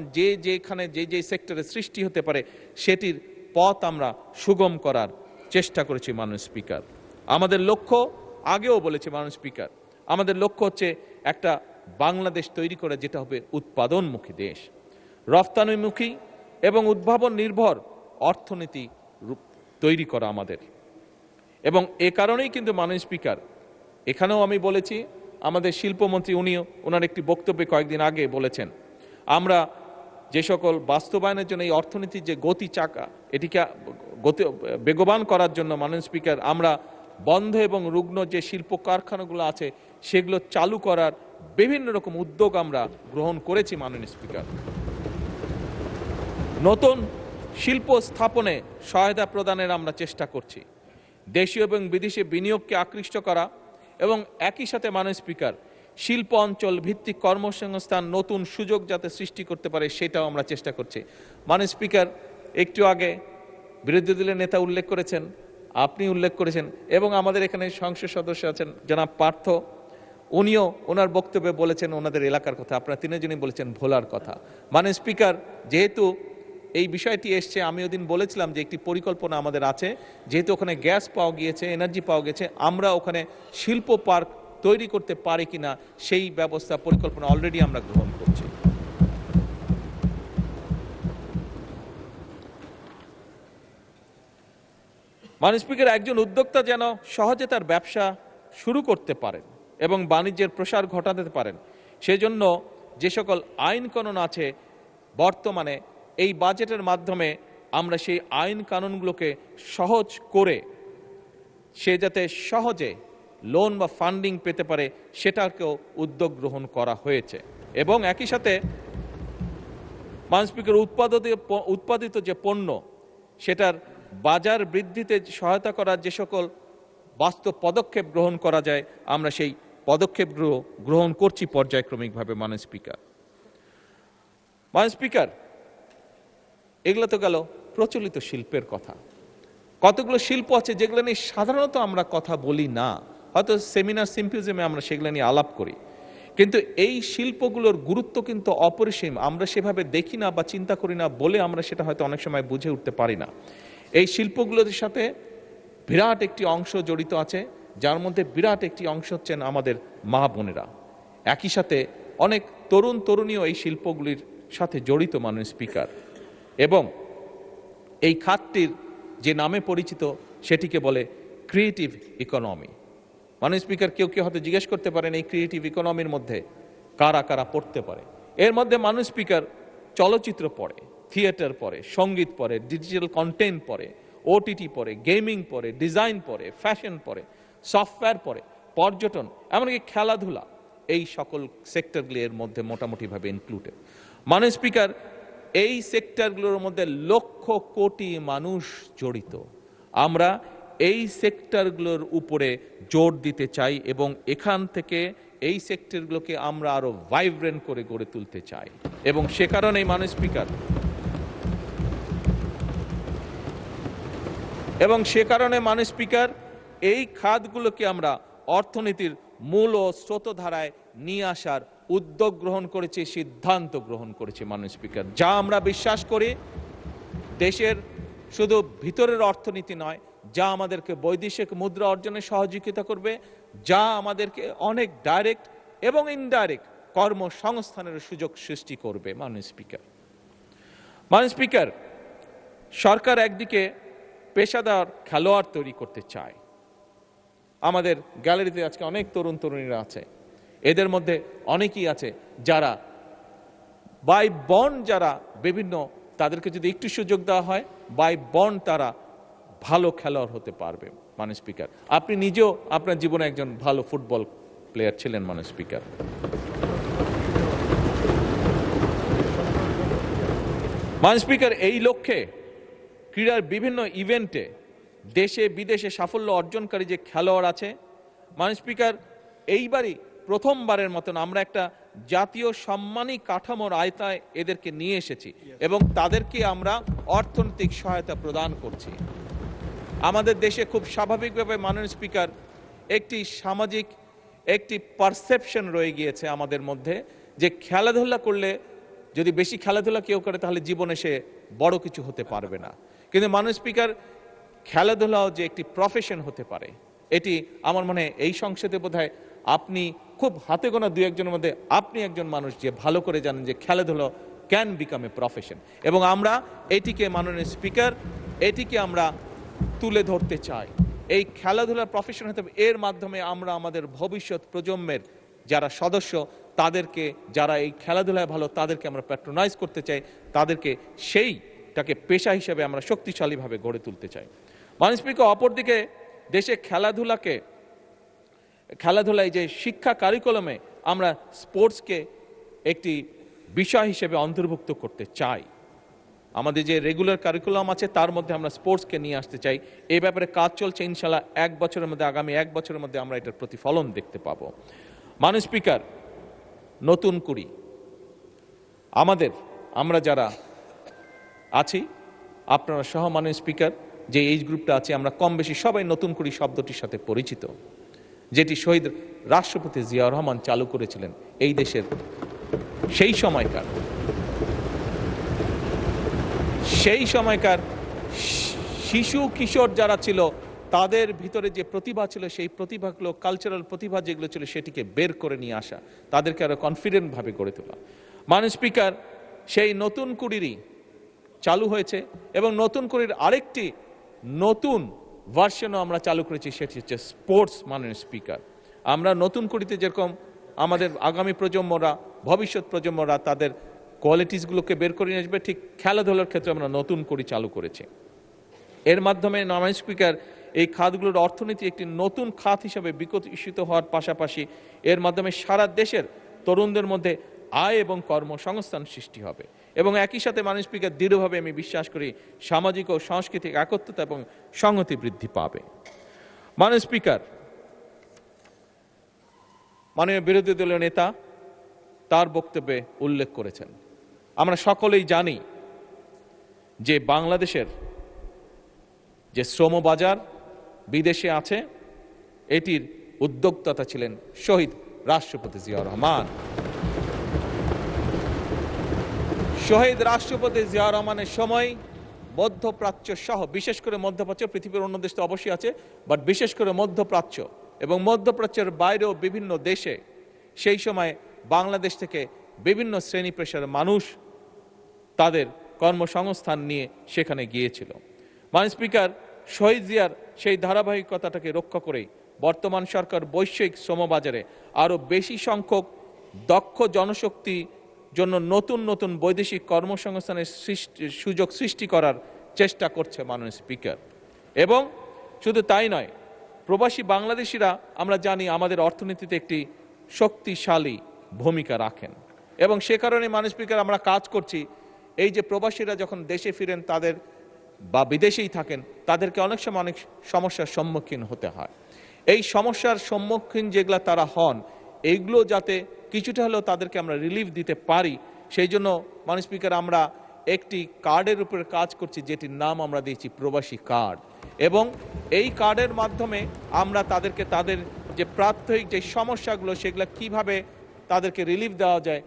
যেখানে যে সেক্টরে সৃষ্টি হতে পারে সেটির পথ আমরা সুগম করার চেষ্টা করেছি। মাননীয় স্পিকার, আমাদের লক্ষ্য, আগেও বলেছি মাননীয় স্পিকার, আমাদের লক্ষ্য হচ্ছে একটা বাংলাদেশ তৈরি করা যেটা হবে উৎপাদনমুখী দেশ, রফতানিমুখী এবং উদ্ভাবন নির্ভর অর্থনীতি তৈরি করা আমাদের। এবং এ কারণেই কিন্তু মাননীয় স্পিকার, এখানেও আমি বলেছি, আমাদের শিল্পমন্ত্রী ওনার একটি বক্তব্যে কয়েকদিন আগে বলেছেন, আমরা যে সকল বাস্তবায়নের জন্য এই অর্থনীতির যে গতি চাকা, এটিকে বেগবান করার জন্য মাননীয় স্পিকার আমরা বন্ধ এবং রুগ্ন যে শিল্প কারখানাগুলো আছে সেগুলো চালু করার বিভিন্ন রকম উদ্যোগ আমরা গ্রহণ করেছি। মাননীয় স্পিকার, নতুন শিল্প স্থাপনে সহায়তা প্রদানের আমরা চেষ্টা করছি, দেশীয় এবং বিদেশি বিনিয়োগকে আকৃষ্ট করা, এবং একই সাথে মাননীয় স্পিকার শিল্প অঞ্চল ভিত্তিক কর্মসংস্থান নতুন সুযোগ যাতে সৃষ্টি করতে পারে সেটাও আমরা চেষ্টা করছি। মাননীয় স্পিকার, একটু আগে বিরোধী দলের নেতা উল্লেখ করেছেন, আপনি উল্লেখ করেছেন, এবং আমাদের এখানে সংসদ সদস্য আছেন জনাব পার্থ, উনিও ওনার বক্তব্যে বলেছেন ওনাদের এলাকার কথা, আপনারা তিনজনই বলেছেন ভোলার কথা। মাননীয় স্পিকার, যেহেতু এই বিষয়টি এসছে, আমি ওদিন বলেছিলাম যে একটি পরিকল্পনা আমাদের আছে, যেহেতু ওখানে গ্যাস পাওয়া গিয়েছে, এনার্জি পাওয়া গেছে, আমরা ওখানে শিল্প পার্ক তৈরি করতে পারি কিনা সেই ব্যবস্থা পরিকল্পনা অলরেডি আমরা গ্রহণ করছি। মাননীয় স্পিকার, একজন উদ্যোক্তা যেন সহজে তার ব্যবসা শুরু করতে পারেন এবং বাণিজ্যের প্রসার ঘটাতে পারেন, সেজন্য যে সকল আইন কানুন আছে বর্তমানে এই বাজেটের মাধ্যমে আমরা সেই আইন কানুনগুলোকে সহজ করে সে যাতে সহজে লোন বা ফান্ডিং পেতে পারে সেটাকেও উদ্যোগ গ্রহণ করা হয়েছে। এবং একই সাথে মাননীয় স্পিকার, উৎপাদিত যে পণ্য সেটার বাজার বৃদ্ধিতে সহায়তা করার যে সকল বাস্তব পদক্ষেপ গ্রহণ করা যায় আমরা সেই পদক্ষেপগুলো গ্রহণ করছি পর্যায়ক্রমিকভাবে। মাননীয় স্পিকার, এগুলো তো গেল প্রচলিত শিল্পের কথা। কতগুলো শিল্প আছে যেগুলো নিয়ে সাধারণত আমরা কথা বলি না, হয়তো সেমিনার সিম্পোজিয়ামে আমরা সেগুলো নিয়ে আলাপ করি, কিন্তু এই শিল্পগুলোর গুরুত্ব কিন্তু অপরিসীম, আমরা সেভাবে দেখি না বা চিন্তা করি না বলে আমরা সেটা হয়তো অনেক সময় বুঝে উঠতে পারি না। এই শিল্পগুলোর সাথে বিরাট একটি অংশ জড়িত আছে, যার মধ্যে বিরাট একটি অংশ হচ্ছেন আমাদের মা বোনেরা। একই সাথে অনেক তরুণীও এই শিল্পগুলির সাথে জড়িত মাননীয় স্পিকার, এবং এই খাতটির যে নামে পরিচিত সেটিকে বলে ক্রিয়েটিভ ইকোনমি। মাননীয় স্পিকার, কেউ কেউ হয়তো জিজ্ঞেস করতে পারেন এই ক্রিয়েটিভ ইকোনমির মধ্যে কারা কারা পড়তে পারে। এর মধ্যে মাননীয় স্পিকার চলচ্চিত্র পড়ে, থিয়েটার পড়ে, সঙ্গীত পড়ে, ডিজিটাল কন্টেন্ট পড়ে, ওটিটি পড়ে, গেমিং পড়ে, ডিজাইন পড়ে, ফ্যাশন পড়ে, সফটওয়্যার পড়ে, পর্যটন, এমনকি খেলাধুলা, এই সকল সেক্টরগুলি এর মধ্যে মোটামুটিভাবে ইনক্লুডেড। মাননীয় স্পিকার, এই সেক্টরগুলোর মধ্যে লক্ষ কোটি মানুষ জড়িত। আমরা এই সেক্টরগুলোর উপরে জোর দিতে চাই এবং এখান থেকে এই সেক্টরগুলোকে আমরা আরো ভাইব্রেন্ট করে গড়ে তুলতে চাই, এবং সে কারণেই মাননীয় স্পিকার এই খাতগুলোকে আমরা অর্থনীতির মূল ও স্রোতধারায় নিয়ে আসার উদ্যোগ গ্রহণ করেছি, সিদ্ধান্ত গ্রহণ করেছি মাননীয় স্পিকার, যা আমরা বিশ্বাস করি দেশের শুধু ভিতরের অর্থনীতি নয়, যা আমাদেরকে বৈদেশিক মুদ্রা অর্জনে সহযোগিতা করবে, যা আমাদেরকে অনেক ডাইরেক্ট এবং ইনডাইরেক্ট কর্মসংস্থানের সুযোগ সৃষ্টি করবে। মাননীয় স্পিকার, সরকার একদিকে পেশাদার খেলোয়াড় তৈরি করতে চায়। আমাদের গ্যালারিতে আজকে অনেক তরুণ তরুণীরা আছে, এদের মধ্যে অনেকেই আছে যারা বাই বন্ড, যারা বিভিন্ন, তাদেরকে যদি একটু সুযোগ দেওয়া হয় বাই বন্ড তারা ভালো খেলোয়াড় হতে পারবে। মাননীয় স্পিকার, আপনি নিজেও আপনার জীবনে একজন ভালো ফুটবল প্লেয়ার ছিলেন। মাননীয় স্পিকার, এই লক্ষ্যে ক্রীড়ার বিভিন্ন ইভেন্টে দেশে বিদেশে সাফল্য অর্জনকারী যে খেলোয়াড় আছে, মাননীয় স্পিকার, এইবারই প্রথমবারের মতন আমরা একটা জাতীয় সম্মানী কাঠামোর আয়তায় এদেরকে নিয়ে এসেছি এবং তাদেরকে আমরা অর্থনৈতিক সহায়তা প্রদান করছি। আমাদের দেশে খুব স্বাভাবিকভাবে মাননীয় স্পিকার একটি সামাজিক একটি পারসেপশন রয়ে গিয়েছে আমাদের মধ্যে, যে খেলাধুলা করলে, যদি বেশি খেলাধুলা কেউ করে তাহলে জীবনে সে বড় কিছু হতে পারবে না। কিন্তু মাননীয় স্পিকার, খেলাধুলাও যে একটি প্রফেশন হতে পারে, এটি আমার মনে হয় এই সংসদে বোধহয় আপনি খুব হাতে গোনা দু একজনের মধ্যে আপনি একজন মানুষ যে ভালো করে জানেন যে খেলাধুলা ক্যান বিকাম এ প্রফেশন, এবং আমরা এটিকে মাননীয় স্পিকার এটিকে আমরা তুলে ধরতে চাই। এই খেলাধুলার প্রফেশন হতে হবে, এর মাধ্যমে আমরা আমাদের ভবিষ্যৎ প্রজন্মের যারা সদস্য তাদেরকে, যারা এই খেলাধুলায় ভালো তাদেরকে আমরা প্যাট্রোনাইজ করতে চাই, তাদেরকে সেইটাকে পেশা হিসেবে আমরা শক্তিশালীভাবে গড়ে তুলতে চাই। মাননীয় স্পিকার, অপরদিকে দেশে খেলাধুলায় যে শিক্ষা কারিকুলামে আমরা স্পোর্টসকে একটি বিষয় হিসেবে অন্তর্ভুক্ত করতে চাই। আমাদের যে রেগুলার কারিকুলাম আছে তার মধ্যে আমরা স্পোর্টসকে নিয়ে আসতে চাই। এই ব্যাপারে কাজ চলছে, ইনশাল্লাহ আগামী এক বছরের মধ্যে আমরা এটার প্রতিফলন দেখতে পাবো। মাননীয় স্পিকার, নতুন কুড়ি আমরা যারা আছি, আপনারা সহ মাননীয় স্পিকার, যে এইজ গ্রুপটা আছে, আমরা কম বেশি সবাই নতুন কুড়ি শব্দটির সাথে পরিচিত, যেটি শহীদ রাষ্ট্রপতি জিয়াউর রহমান চালু করেছিলেন এই দেশের সেই সময়কার শিশু কিশোর যারা ছিল তাদের ভিতরে যে প্রতিভা ছিল, সেই প্রতিভাগুলো, কালচারাল প্রতিভা যেগুলো ছিল, সেটিকে বের করে নিয়ে আসা, তাদেরকে আরো কনফিডেন্ট ভাবে গড়ে তোলা। মাননীয় স্পিকার, সেই নতুন কুড়িরই চালু হয়েছে এবং নতুন কুড়ির আরেকটি নতুন ভার্সনও আমরা চালু করেছি, সেটি হচ্ছে স্পোর্টস। মাননীয় স্পিকার, আমরা নতুন কুড়িতে যেরকম আমাদের আগামী প্রজন্মরা, ভবিষ্যৎ প্রজন্মরা তাদের কোয়ালিটিসগুলোকে বের করে নিয়ে আসবে, ঠিক খেলাধুলার ক্ষেত্রে আমরা নতুন কুড়ি চালু করেছি। এর মাধ্যমে মাননীয় স্পিকার, এই খাতগুলোর অর্থনীতি একটি নতুন খাত হিসেবে বিকশিত হওয়ার পাশাপাশি এর মাধ্যমে সারা দেশের তরুণদের মধ্যে আয় এবং কর্মসংস্থান সৃষ্টি হবে, এবং একই সাথে মাননীয় স্পিকার, দৃঢ়ভাবে আমি বিশ্বাস করি সামাজিক ও সাংস্কৃতিক একত্রতা এবং সংহতি বৃদ্ধি পাবে। মাননীয় স্পিকার, মাননীয় বিরোধী দলীয় নেতা তার বক্তব্যে উল্লেখ করেছেন, আমরা সকলেই জানি যে বাংলাদেশের যে শ্রমবাজার বিদেশে আছে, এটির উদ্যোক্তা ছিলেন শহীদ রাষ্ট্রপতি জিয়াউর রহমান। শহীদ রাষ্ট্রপতি জিয়াউর রহমানের সময় মধ্যপ্রাচ্য সহ, বিশেষ করে মধ্যপ্রাচ্য, পৃথিবীর অন্য দেশ তো অবশ্যই আছে, বাট বিশেষ করে মধ্যপ্রাচ্য এবং মধ্যপ্রাচ্যের বাইরেও বিভিন্ন দেশে সেই সময় বাংলাদেশ থেকে বিভিন্ন শ্রেণী পেশার মানুষ তাদের কর্মসংস্থান নিয়ে সেখানে গিয়েছিল। মাননীয় স্পিকার, শহীদ জিয়ার সেই ধারাবাহিকতাটাকে রক্ষা করেই বর্তমান সরকার বৈশ্বিক শ্রমবাজারে আরও বেশি সংখ্যক দক্ষ জনশক্তি জন্য নতুন নতুন বৈদেশিক কর্মসংস্থানের সুযোগ সৃষ্টি করার চেষ্টা করছে মাননীয় স্পিকার। এবং শুধু তাই নয়, প্রবাসী বাংলাদেশিরা আমরা জানি আমাদের অর্থনীতিতে একটি শক্তিশালী ভূমিকা রাখেন এবং সে কারণে মাননীয় স্পিকার আমরা কাজ করছি এই যে প্রবাসীরা যখন দেশে ফিরেন তাদের বা বিদেশেই থাকেন তাদেরকে অনেক সময় অনেক সমস্যার সম্মুখীন হতে হয়। এই সমস্যার সম্মুখীন যেগুলো তারা হন এইগুলো যাতে কিছুটা হলেও তাদেরকে আমরা রিলিফ দিতে পারি, সেই জন্য মাননীয় স্পিকার আমরা একটি কার্ডের উপরে কাজ করছি যেটির নাম আমরা দিয়েছি প্রবাসী কার্ড। এবং এই কার্ডের মাধ্যমে আমরা তাদেরকে তাদের যে প্রাত্যহিক যে সমস্যাগুলো সেগুলো কিভাবে তাদেরকে রিলিফ দেওয়া যায়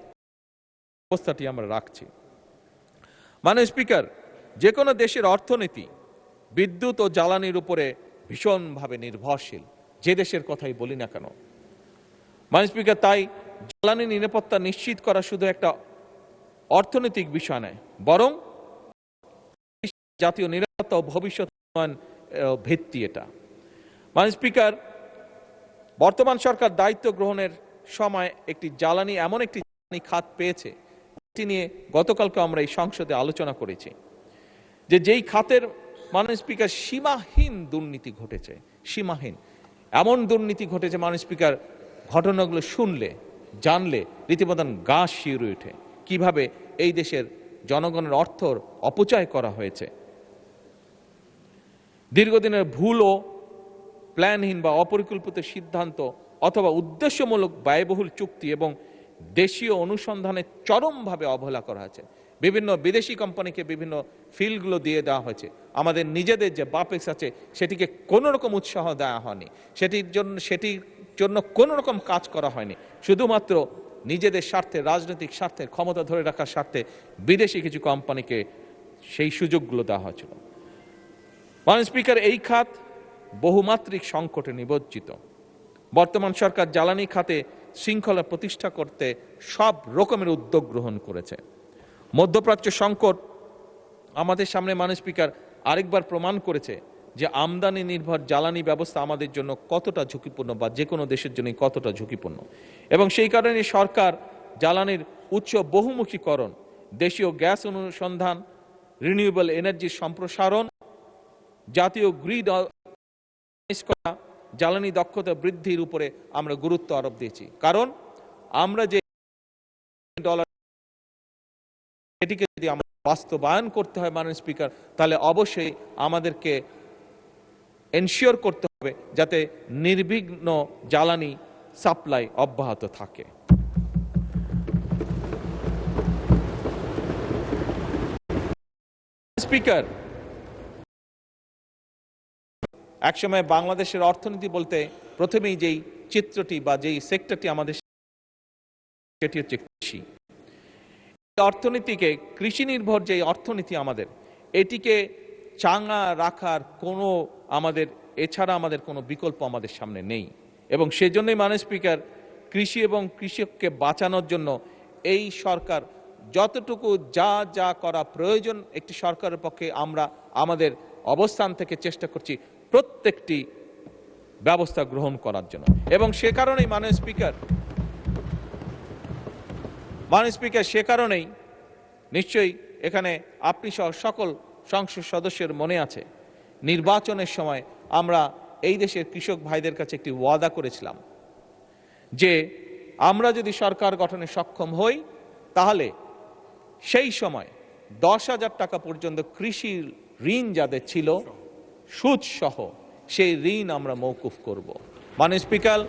ব্যবস্থাটি আমরা রাখছি। মাননীয় স্পিকার, যে কোনো দেশের অর্থনীতি বিদ্যুৎ ও জ্বালানির উপরে ভীষণভাবে নির্ভরশীল, যে দেশের কথাই বলি না কেন। মাননীয় স্পিকার, তাই জ্বালানি নিরাপত্তা নিশ্চিত করা শুধু একটা অর্থনৈতিক বিষয় নয়, বরং জাতীয় নিরাপত্তা ও ভবিষ্যৎ উন্নয়ন ভিত্তি এটা। মাননীয় স্পিকার, বর্তমান সরকার দায়িত্ব গ্রহণের সময় একটি জ্বালানি এমন একটি জ্বালানি খাত পেয়েছে এটি নিয়ে গতকালকে আমরা এই সংসদে আলোচনা করেছি যে যেই খাতের মাননীয় স্পিকার সীমাহীন দুর্নীতি ঘটেছে, সীমাহীন এমন দুর্নীতি ঘটেছে মাননীয় স্পিকার, ঘটনাগুলো শুনলে জানলে রীতিমতো গা শিউরে ওঠে কিভাবে এই দেশের জনগণের অর্থর অপচয় করা হয়েছে। দীর্ঘদিনের ভুল ও প্ল্যানহীন বা অপরিকল্পিত সিদ্ধান্ত অথবা উদ্দেশ্যমূলক ব্যয়বহুল চুক্তি এবং দেশীয় অনুসন্ধানে চরমভাবে অবহেলা করা হয়েছে। বিভিন্ন বিদেশি কোম্পানিকে বিভিন্ন ফিল্ডগুলো দিয়ে দেওয়া হয়েছে, আমাদের নিজেদের যে বাপেক্স আছে সেটিকে কোনো রকম উৎসাহ দেওয়া হয়নি, সেটির জন্য কোনো রকম কাজ করা হয়নি, শুধুমাত্র নিজেদের স্বার্থে রাজনৈতিক স্বার্থে ক্ষমতা ধরে রাখার স্বার্থে বিদেশি কিছু কোম্পানিকে সেই সুযোগগুলো দেওয়া হয়েছিল। মাননীয় স্পিকার, এই খাত বহুমাত্রিক সংকটে নিমজ্জিত। বর্তমান সরকার জ্বালানি খাতে শৃঙ্খলা প্রতিষ্ঠা করতে সব রকমের উদ্যোগ গ্রহণ করেছে। মধ্যপ্রাচ্য সংকট আমাদের সামনে মাননীয় স্পিকার আরেকবার প্রমাণ করেছে যে আমদানি নির্ভর জ্বালানি ব্যবস্থা আমাদের জন্য কতটা ঝুঁকিপূর্ণ বা যে কোনো দেশের জন্য কতটা ঝুঁকিপূর্ণ। এবং সেই কারণে সরকার জ্বালানির উৎস বহুমুখীকরণ, দেশীয় গ্যাস অনুসন্ধান, রিনিউয়েবল এনার্জির সম্প্রসারণ, জাতীয় গ্রিড করা, জ্বালানি দক্ষতা বৃদ্ধির উপরে আমরা গুরুত্ব আরোপ দিয়েছি। কারণ আমরা যে ডলার এটিকে যদি আমরা বাস্তবায়ন করতে হয় মাননীয় স্পিকার, তাহলে অবশ্যই আমাদেরকে এনশিওর করতে হবে যাতে নির্বিঘ্ন জ্বালানি সাপ্লাই অব্যাহত থাকে। স্পিকার, একসময় বাংলাদেশের অর্থনীতি বলতে প্রথমেই যেই চিত্রটি বা যেই সেক্টরটি আমাদের সেটি হচ্ছে কৃষি। অর্থনীতিকে কৃষি নির্ভর যে অর্থনীতি আমাদের, এটিকে চাঙ্গা রাখার কোনো এছাড়া আমাদের কোনো বিকল্প আমাদের সামনে নেই। এবং সেজন্যই মাননীয় স্পিকার, কৃষি এবং কৃষককে বাঁচানোর জন্য এই সরকার যতটুকু যা করা প্রয়োজন একটি সরকারের পক্ষে আমরা আমাদের অবস্থান থেকে চেষ্টা করছি প্রত্যেকটি ব্যবস্থা গ্রহণ করার জন্য। এবং সে কারণেই মাননীয় স্পিকার সে কারণেই নিশ্চয়ই এখানে আপনি সহ সকল সংসদ সদস্যের মনে আছে নির্বাচনের সময় আমরা এই দেশের কৃষক ভাইদের কাছে একটি ওয়াদা করেছিলাম যে আমরা যদি সরকার গঠনে সক্ষম হই তাহলে সেই সময় 10,000 টাকা পর্যন্ত কৃষি ঋণ যাদের ছিল সুদ সহ সেই ঋণ আমরা মওকুফ করব। মাননীয় স্পিকার,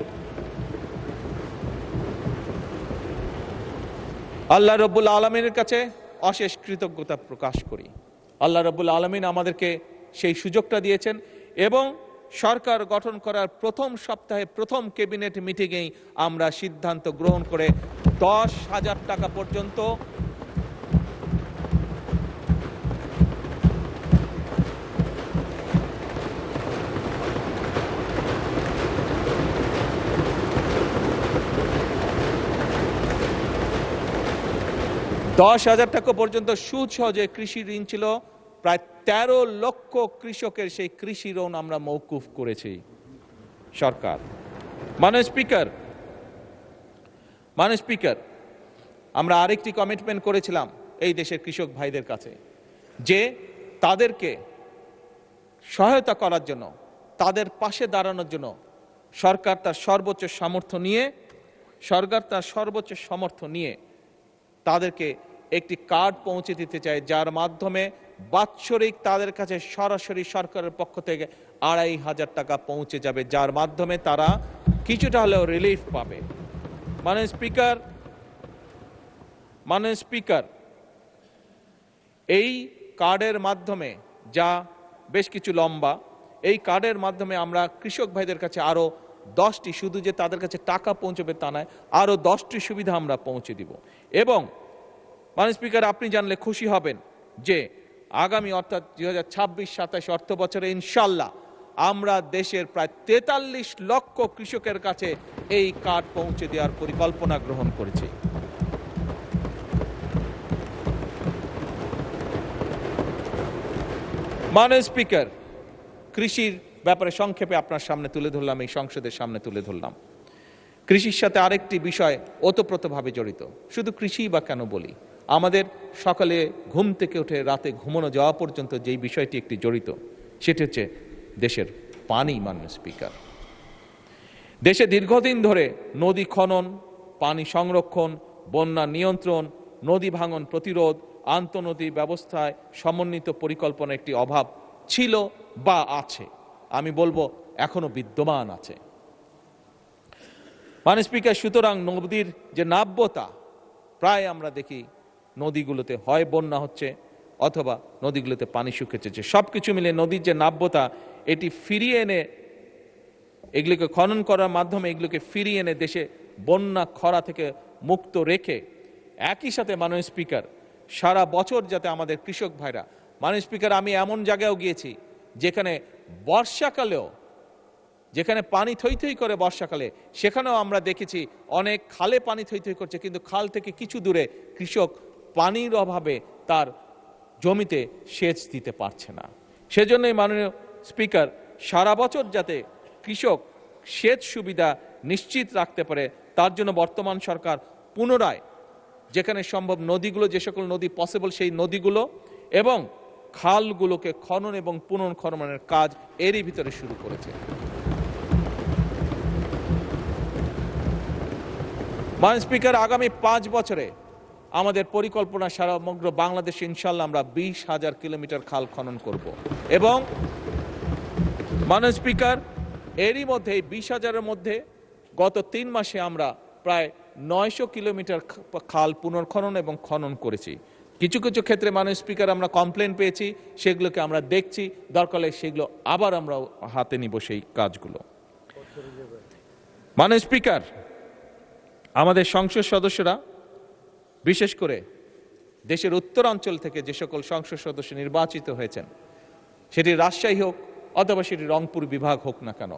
আল্লাহ রাব্বুল আলামিনের কাছে অশেষ কৃতজ্ঞতা প্রকাশ করি। আল্লাহ রাব্বুল আলামিন আমাদেরকে সেই সুযোগটা দিয়েছেন এবং সরকার গঠন করার প্রথম সপ্তাহে প্রথম ক্যাবিনেট মিটিংয়েই আমরা সিদ্ধান্ত গ্রহণ করে 10,000 টাকা পর্যন্ত 10,000 টাকা পর্যন্ত সুদ সহজে কৃষি ঋণ ছিল। প্রায় 13 লক্ষ কৃষকের সেই কৃষি ঋণ আমরা মওকুফ করেছি সরকার। মাননীয় স্পিকার, আমরা আরেকটি কমিটমেন্ট করেছিলাম এই দেশের কৃষক ভাইদের কাছে, যে তাদেরকে সহায়তা করার জন্য, তাদের পাশে দাঁড়ানোর জন্য সরকার তার সর্বোচ্চ সামর্থ্য নিয়ে তাদেরকে একটি কার্ড পৌঁছে দিতে চায়, যার মাধ্যমে বাৎসরিক তাদের কাছে সরাসরি সরকারের পক্ষ থেকে 2,500 টাকা পৌঁছে যাবে, যার মাধ্যমে তারা কিছুটা হলেও রিলিফ পাবে। মাননীয় স্পিকার, এই কার্ডের মাধ্যমে, যা বেশ কিছু লম্বা, এই কার্ডের মাধ্যমে আমরা কৃষক ভাইদের কাছে আরো 10টি, শুধু যে তাদের কাছে টাকা পৌঁছবে তা নয়, আরো 10টি সুবিধা আমরা পৌঁছে দিব। এবং মাননীয় স্পিকার, আপনি জানলে খুশি হবেন যে আগামী অর্থাৎ 2026-27 অর্থ বছরে ইনশাল্লাহ আমরা দেশের প্রায় 43 লক্ষ কৃষকের কাছে এই কার্ড পৌঁছে দেওয়ার পরিকল্পনা গ্রহণ করেছি। মাননীয় স্পিকার, কৃষির ব্যাপারে সংক্ষেপে আপনার সামনে তুলে ধরলাম, এই সংসদের সামনে তুলে ধরলাম। কৃষির সাথে আরেকটি বিষয় ওতপ্রোতভাবে জড়িত। শুধু কৃষি বা কেন বলি, আমাদের সকালে ঘুম থেকে উঠে রাতে ঘুমানো যাওয়া পর্যন্ত যেই বিষয়টি একটি জড়িত, সেটি হচ্ছে দেশের পানি। মাননীয় স্পিকার, দেশে দীর্ঘদিন ধরে নদী খনন, পানি সংরক্ষণ, বন্যা নিয়ন্ত্রণ, নদী ভাঙন প্রতিরোধ, আন্তঃনদী ব্যবস্থায় সমন্বিত পরিকল্পনা একটি অভাব ছিল বা আছে, আমি বলবো এখনো বিদ্যমান আছে। মাননীয় স্পিকার, সুতরাং নদীর যে নাব্যতা, প্রায় আমরা দেখি নদীগুলোতে হয় বন্যা হচ্ছে অথবা নদীগুলোতে পানি শুকিয়েছে। সবকিছু মিলে নদীর যে নাব্যতা, এটি ফিরিয়ে এনে, এগুলোকে খনন করার মাধ্যমে এগুলোকে ফিরিয়ে এনে দেশে বন্যা খরা থেকে মুক্ত রেখে, একই সাথে মাননীয় স্পিকার, সারা বছর যাতে আমাদের কৃষক ভাইরা, মাননীয় স্পিকার, আমি এমন জায়গায়ও গিয়েছি যেখানে বর্ষাকালেও, যেখানে পানি থই থই করে বর্ষাকালে, সেখানেও আমরা দেখেছি অনেক খালে পানি থই থই করছে, কিন্তু খাল থেকে কিছু দূরে কৃষক পানির অভাবে তার জমিতে সেচ দিতে পারছে না। সেজন্যই মাননীয় স্পিকার, সারা বছর যাতে কৃষক সেচ সুবিধা নিশ্চিত রাখতে পারে, তার জন্য বর্তমান সরকার পুনরায় যেখানে সম্ভব নদীগুলো, যে সকল নদী পসিবল, সেই নদীগুলো এবং খালগুলোকে খনন এবং পুনর্খননের কাজ এরই ভিতরে শুরু করেছে। মাননীয় স্পিকার, আগামী 5 বছরে আমাদের পরিকল্পনা সমগ্র বাংলাদেশে ইনশাল্লাহ আমরা 20,000 কিলোমিটার খাল খনন করব। এবং মাননীয় স্পিকার, এরই মধ্যে 20,000-এর মধ্যে গত 3 মাসে আমরা প্রায় 900 কিলোমিটার খাল পুনর্খনন এবং খনন করেছি। কিছু কিছু ক্ষেত্রে মাননীয় স্পিকার আমরা কমপ্লেন পেয়েছি, সেগুলোকে আমরা দেখছি, দরকার হলে সেগুলো আবার আমরা হাতে নিব সেই কাজগুলো। মাননীয় স্পিকার, আমাদের সংসদ সদস্যরা, বিশেষ করে দেশের উত্তরাঞ্চল থেকে যে সকল সংসদ সদস্য নির্বাচিত হয়েছেন, সেটি রাজশাহী হোক অথবা সেটি রংপুর বিভাগ হোক না কেন,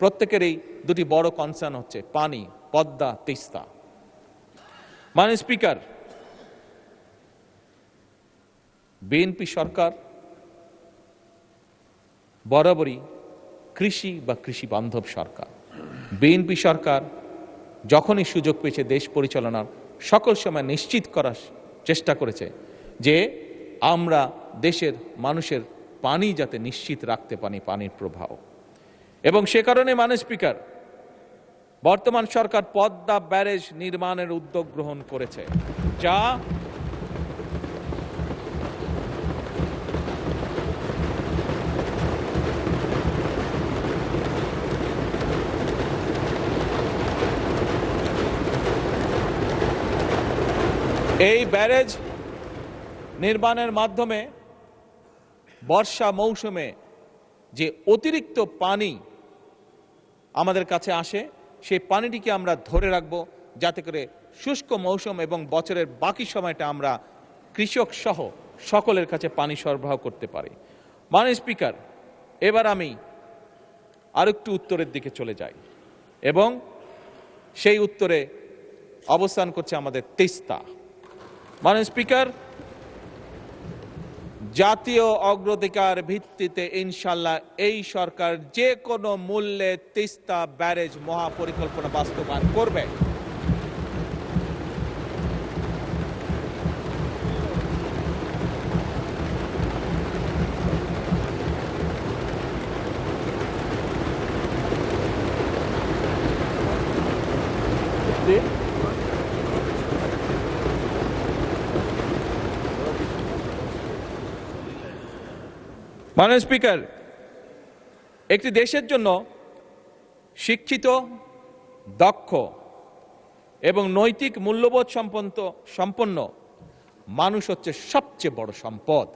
প্রত্যেকেরই দুটি বড় কনসার্ন হচ্ছে পানি, পদ্মা, তিস্তা। মাননীয় স্পিকার, বিএনপি সরকার বরাবরই কৃষি বা কৃষি বান্ধব সরকার। বিএনপি সরকার যখনই সুযোগ পেয়েছে দেশ পরিচালনার, সকল সময় নিশ্চিত করার চেষ্টা করেছে যে আমরা দেশের মানুষের পানি যাতে নিশ্চিত রাখতে পারি, পানির প্রবাহ। এবং সে কারণে মাননীয় স্পিকার, বর্তমান সরকার পদ্মা ব্যারেজ নির্মাণের উদ্যোগ গ্রহণ করেছে, যা এই ব্যারেজ নির্মাণের মাধ্যমে বর্ষা মৌসুমে যে অতিরিক্ত পানি আমাদের কাছে আসে, সেই পানিটিকে আমরা ধরে রাখব, যাতে করে শুষ্ক মৌসুম এবং বছরের বাকি সময়টা আমরা কৃষক সহ সকলের কাছে পানি সরবরাহ করতে পারি। মাননীয় স্পিকার, এবার আমি আরেকটু উত্তরের দিকে চলে যাই এবং সেই উত্তরে অবস্থান করছে আমাদের তিস্তা। মাননীয় স্পিকার, জাতীয় অগ্রাধিকার ভিত্তিতে ইনশাল্লাহ এই সরকার যে কোনো মূল্যে তিস্তা ব্যারেজ মহাপরিকল্পনা বাস্তবায়ন করবে। মাননীয় স্পিকার, একটি দেশের জন্য শিক্ষিত, দক্ষ এবং নৈতিক মূল্যবোধ সম্পন্ন মানুষ হচ্ছে সবচেয়ে বড় সম্পদ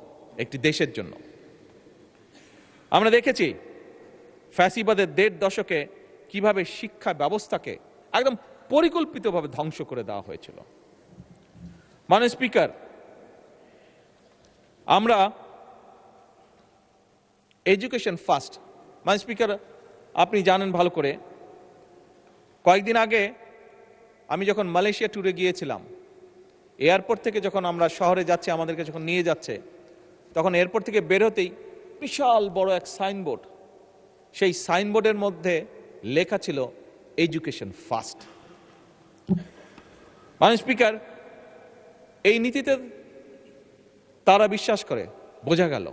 একটি দেশের জন্য। আমরা দেখেছি ফ্যাসিবাদের ১.৫ দশকে কিভাবে শিক্ষা ব্যবস্থাকে একদম পরিকল্পিতভাবে ধ্বংস করে দেওয়া হয়েছিল। মাননীয় স্পিকার, আমরা এডুকেশন ফার্স্ট, মাননীয় স্পিকার আপনি জানেন ভালো করে, কয়েকদিন আগে আমি যখন মালয়েশিয়া ট্যুরে গিয়েছিলাম, এয়ারপোর্ট থেকে যখন আমরা শহরে যাচ্ছি, আমাদেরকে যখন নিয়ে যাচ্ছে, তখন এয়ারপোর্ট থেকে বের হতেই বিশাল বড় এক সাইনবোর্ড, সেই সাইনবোর্ডের মধ্যে লেখা ছিল এডুকেশন ফার্স্ট। মাননীয় স্পিকার, এই নীতিতে তারা বিশ্বাস করে, বোঝা গেল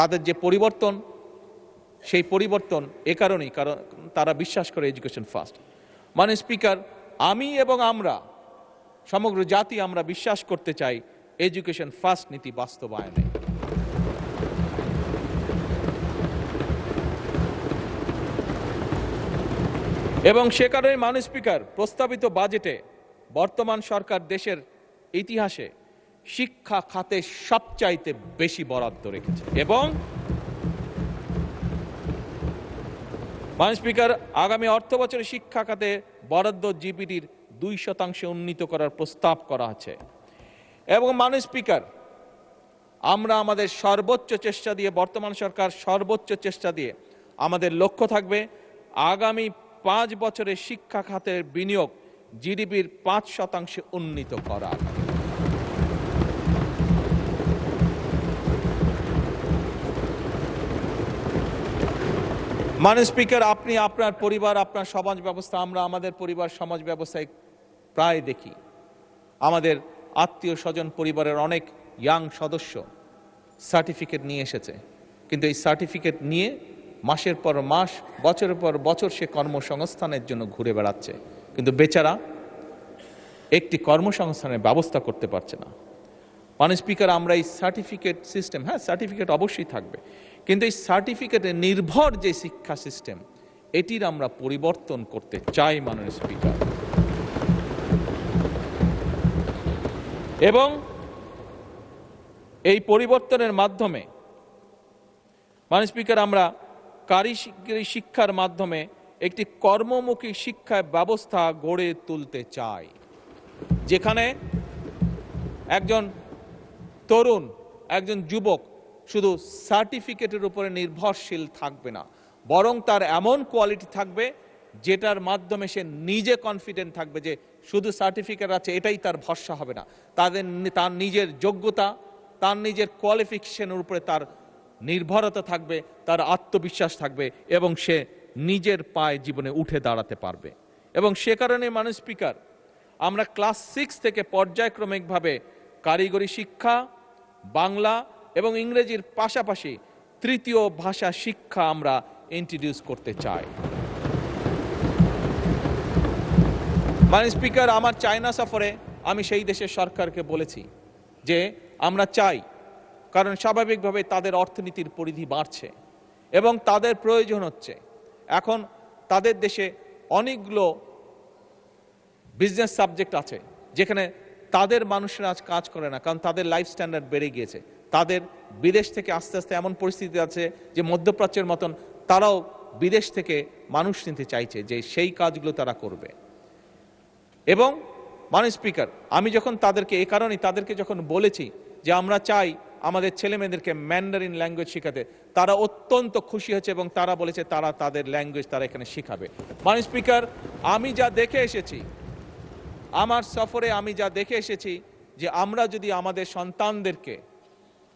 তাদের যে পরিবর্তন, সেই পরিবর্তন এ কারণেই, কারণ তারা বিশ্বাস করে এডুকেশন ফার্স্ট। মাননীয় স্পিকার, আমি এবং আমরা সমগ্র জাতি আমরা বিশ্বাস করতে চাই এডুকেশন ফার্স্ট নীতি বাস্তবায়নে। এবং সে কারণে মাননীয় স্পিকার, প্রস্তাবিত বাজেটে বর্তমান সরকার দেশের ইতিহাসে শিক্ষা খাতে সবচাইতে বেশি বরাদ্দ রেখেছে। এবং মাননীয় স্পিকার, আগামী অর্থ বছরে শিক্ষা খাতে বরাদ্দ জিডিপির 2% উন্নীত করার প্রস্তাব করা আছে। এবং মাননীয় স্পিকার, আমরা আমাদের সর্বোচ্চ চেষ্টা দিয়ে, বর্তমান সরকার সর্বোচ্চ চেষ্টা দিয়ে, আমাদের লক্ষ্য থাকবে আগামী 5 বছরে শিক্ষা খাতের বিনিয়োগ জিডিপির 5% উন্নীত করা। মাননীয় স্পিকার, আপনি আপনার পরিবার, আপনার সমাজ ব্যবস্থা, আমরা আমাদের পরিবার সমাজ ব্যবস্থায় প্রায় দেখি আমাদের আত্মীয় স্বজন পরিবারের অনেক ইয়াং সদস্য সার্টিফিকেট নিয়ে এসেছে, কিন্তু এই সার্টিফিকেট নিয়ে মাসের পর মাস, বছরের পর বছর সে কর্মসংস্থানের জন্য ঘুরে বেড়াচ্ছে, কিন্তু বেচারা একটি কর্মসংস্থানের ব্যবস্থা করতে পারছে না। মাননীয় স্পিকার, আমরা এই সার্টিফিকেট সিস্টেম, হ্যাঁ সার্টিফিকেট অবশ্যই থাকবে, কিন্তু এই সার্টিফিকেটে নির্ভর যে শিক্ষা সিস্টেম, এটির আমরা পরিবর্তন করতে চাই মাননীয় স্পিকার। এবং এই পরিবর্তনের মাধ্যমে মাননীয় স্পিকার, আমরা কারিগরি শিক্ষার মাধ্যমে একটি কর্মমুখী শিক্ষা ব্যবস্থা গড়ে তুলতে চাই, যেখানে একজন তরুণ, একজন যুবক শুধু সার্টিফিকেটের উপরে নির্ভরশীল থাকবে না, বরং তার এমন কোয়ালিটি থাকবে যেটার মাধ্যমে সে নিজে কনফিডেন্ট থাকবে যে শুধু সার্টিফিকেট আছে এটাই তার ভরসা হবে না, তার নিজের যোগ্যতা, তার নিজের কোয়ালিফিকেশনের উপরে তার নির্ভরতা থাকবে, তার আত্মবিশ্বাস থাকবে এবং সে নিজের পায়ে জীবনে উঠে দাঁড়াতে পারবে। এবং সে কারণে মাননীয় স্পিকার, আমরা ক্লাস 6 থেকে পর্যায়ক্রমিকভাবে কারিগরি শিক্ষা, বাংলা এবং ইংরেজির পাশাপাশি তৃতীয় ভাষা শিক্ষা আমরা ইন্ট্রোডিউস করতে চাই। মাননীয় স্পিকার, আমার চায়না সফরে আমি সেই দেশের সরকারকে বলেছি যে আমরা চাই, কারণ স্বাভাবিকভাবে তাদের অর্থনীতির পরিধি বাড়ছে এবং তাদের প্রয়োজন হচ্ছে, এখন তাদের দেশে অনেকগুলো বিজনেস সাবজেক্ট আছে যেখানে তাদের মানুষরা আজ কাজ করে না, কারণ তাদের লাইফ স্ট্যান্ডার্ড বেড়ে গিয়েছে। তাদের বিদেশ থেকে আস্তে আস্তে এমন পরিস্থিতি আছে যে মধ্যপ্রাচ্যের মতন তারাও বিদেশ থেকে মানুষ নিতে চাইছে, যে সেই কাজগুলো তারা করবে। এবং মাননীয় স্পিকার, আমি যখন তাদেরকে, এই কারণেই তাদেরকে যখন বলেছি যে আমরা চাই আমাদের ছেলে মেয়েদেরকে ম্যান্ডারিন ল্যাঙ্গুয়েজ শেখাতে, তারা অত্যন্ত খুশি হয়েছে এবং তারা বলেছে তারা তাদের ল্যাঙ্গুয়েজ তারা এখানে শেখাবে। মাননীয় স্পিকার, আমি যা দেখে এসেছি, আমার সফরে আমি যা দেখে এসেছি যে আমরা যদি আমাদের সন্তানদেরকে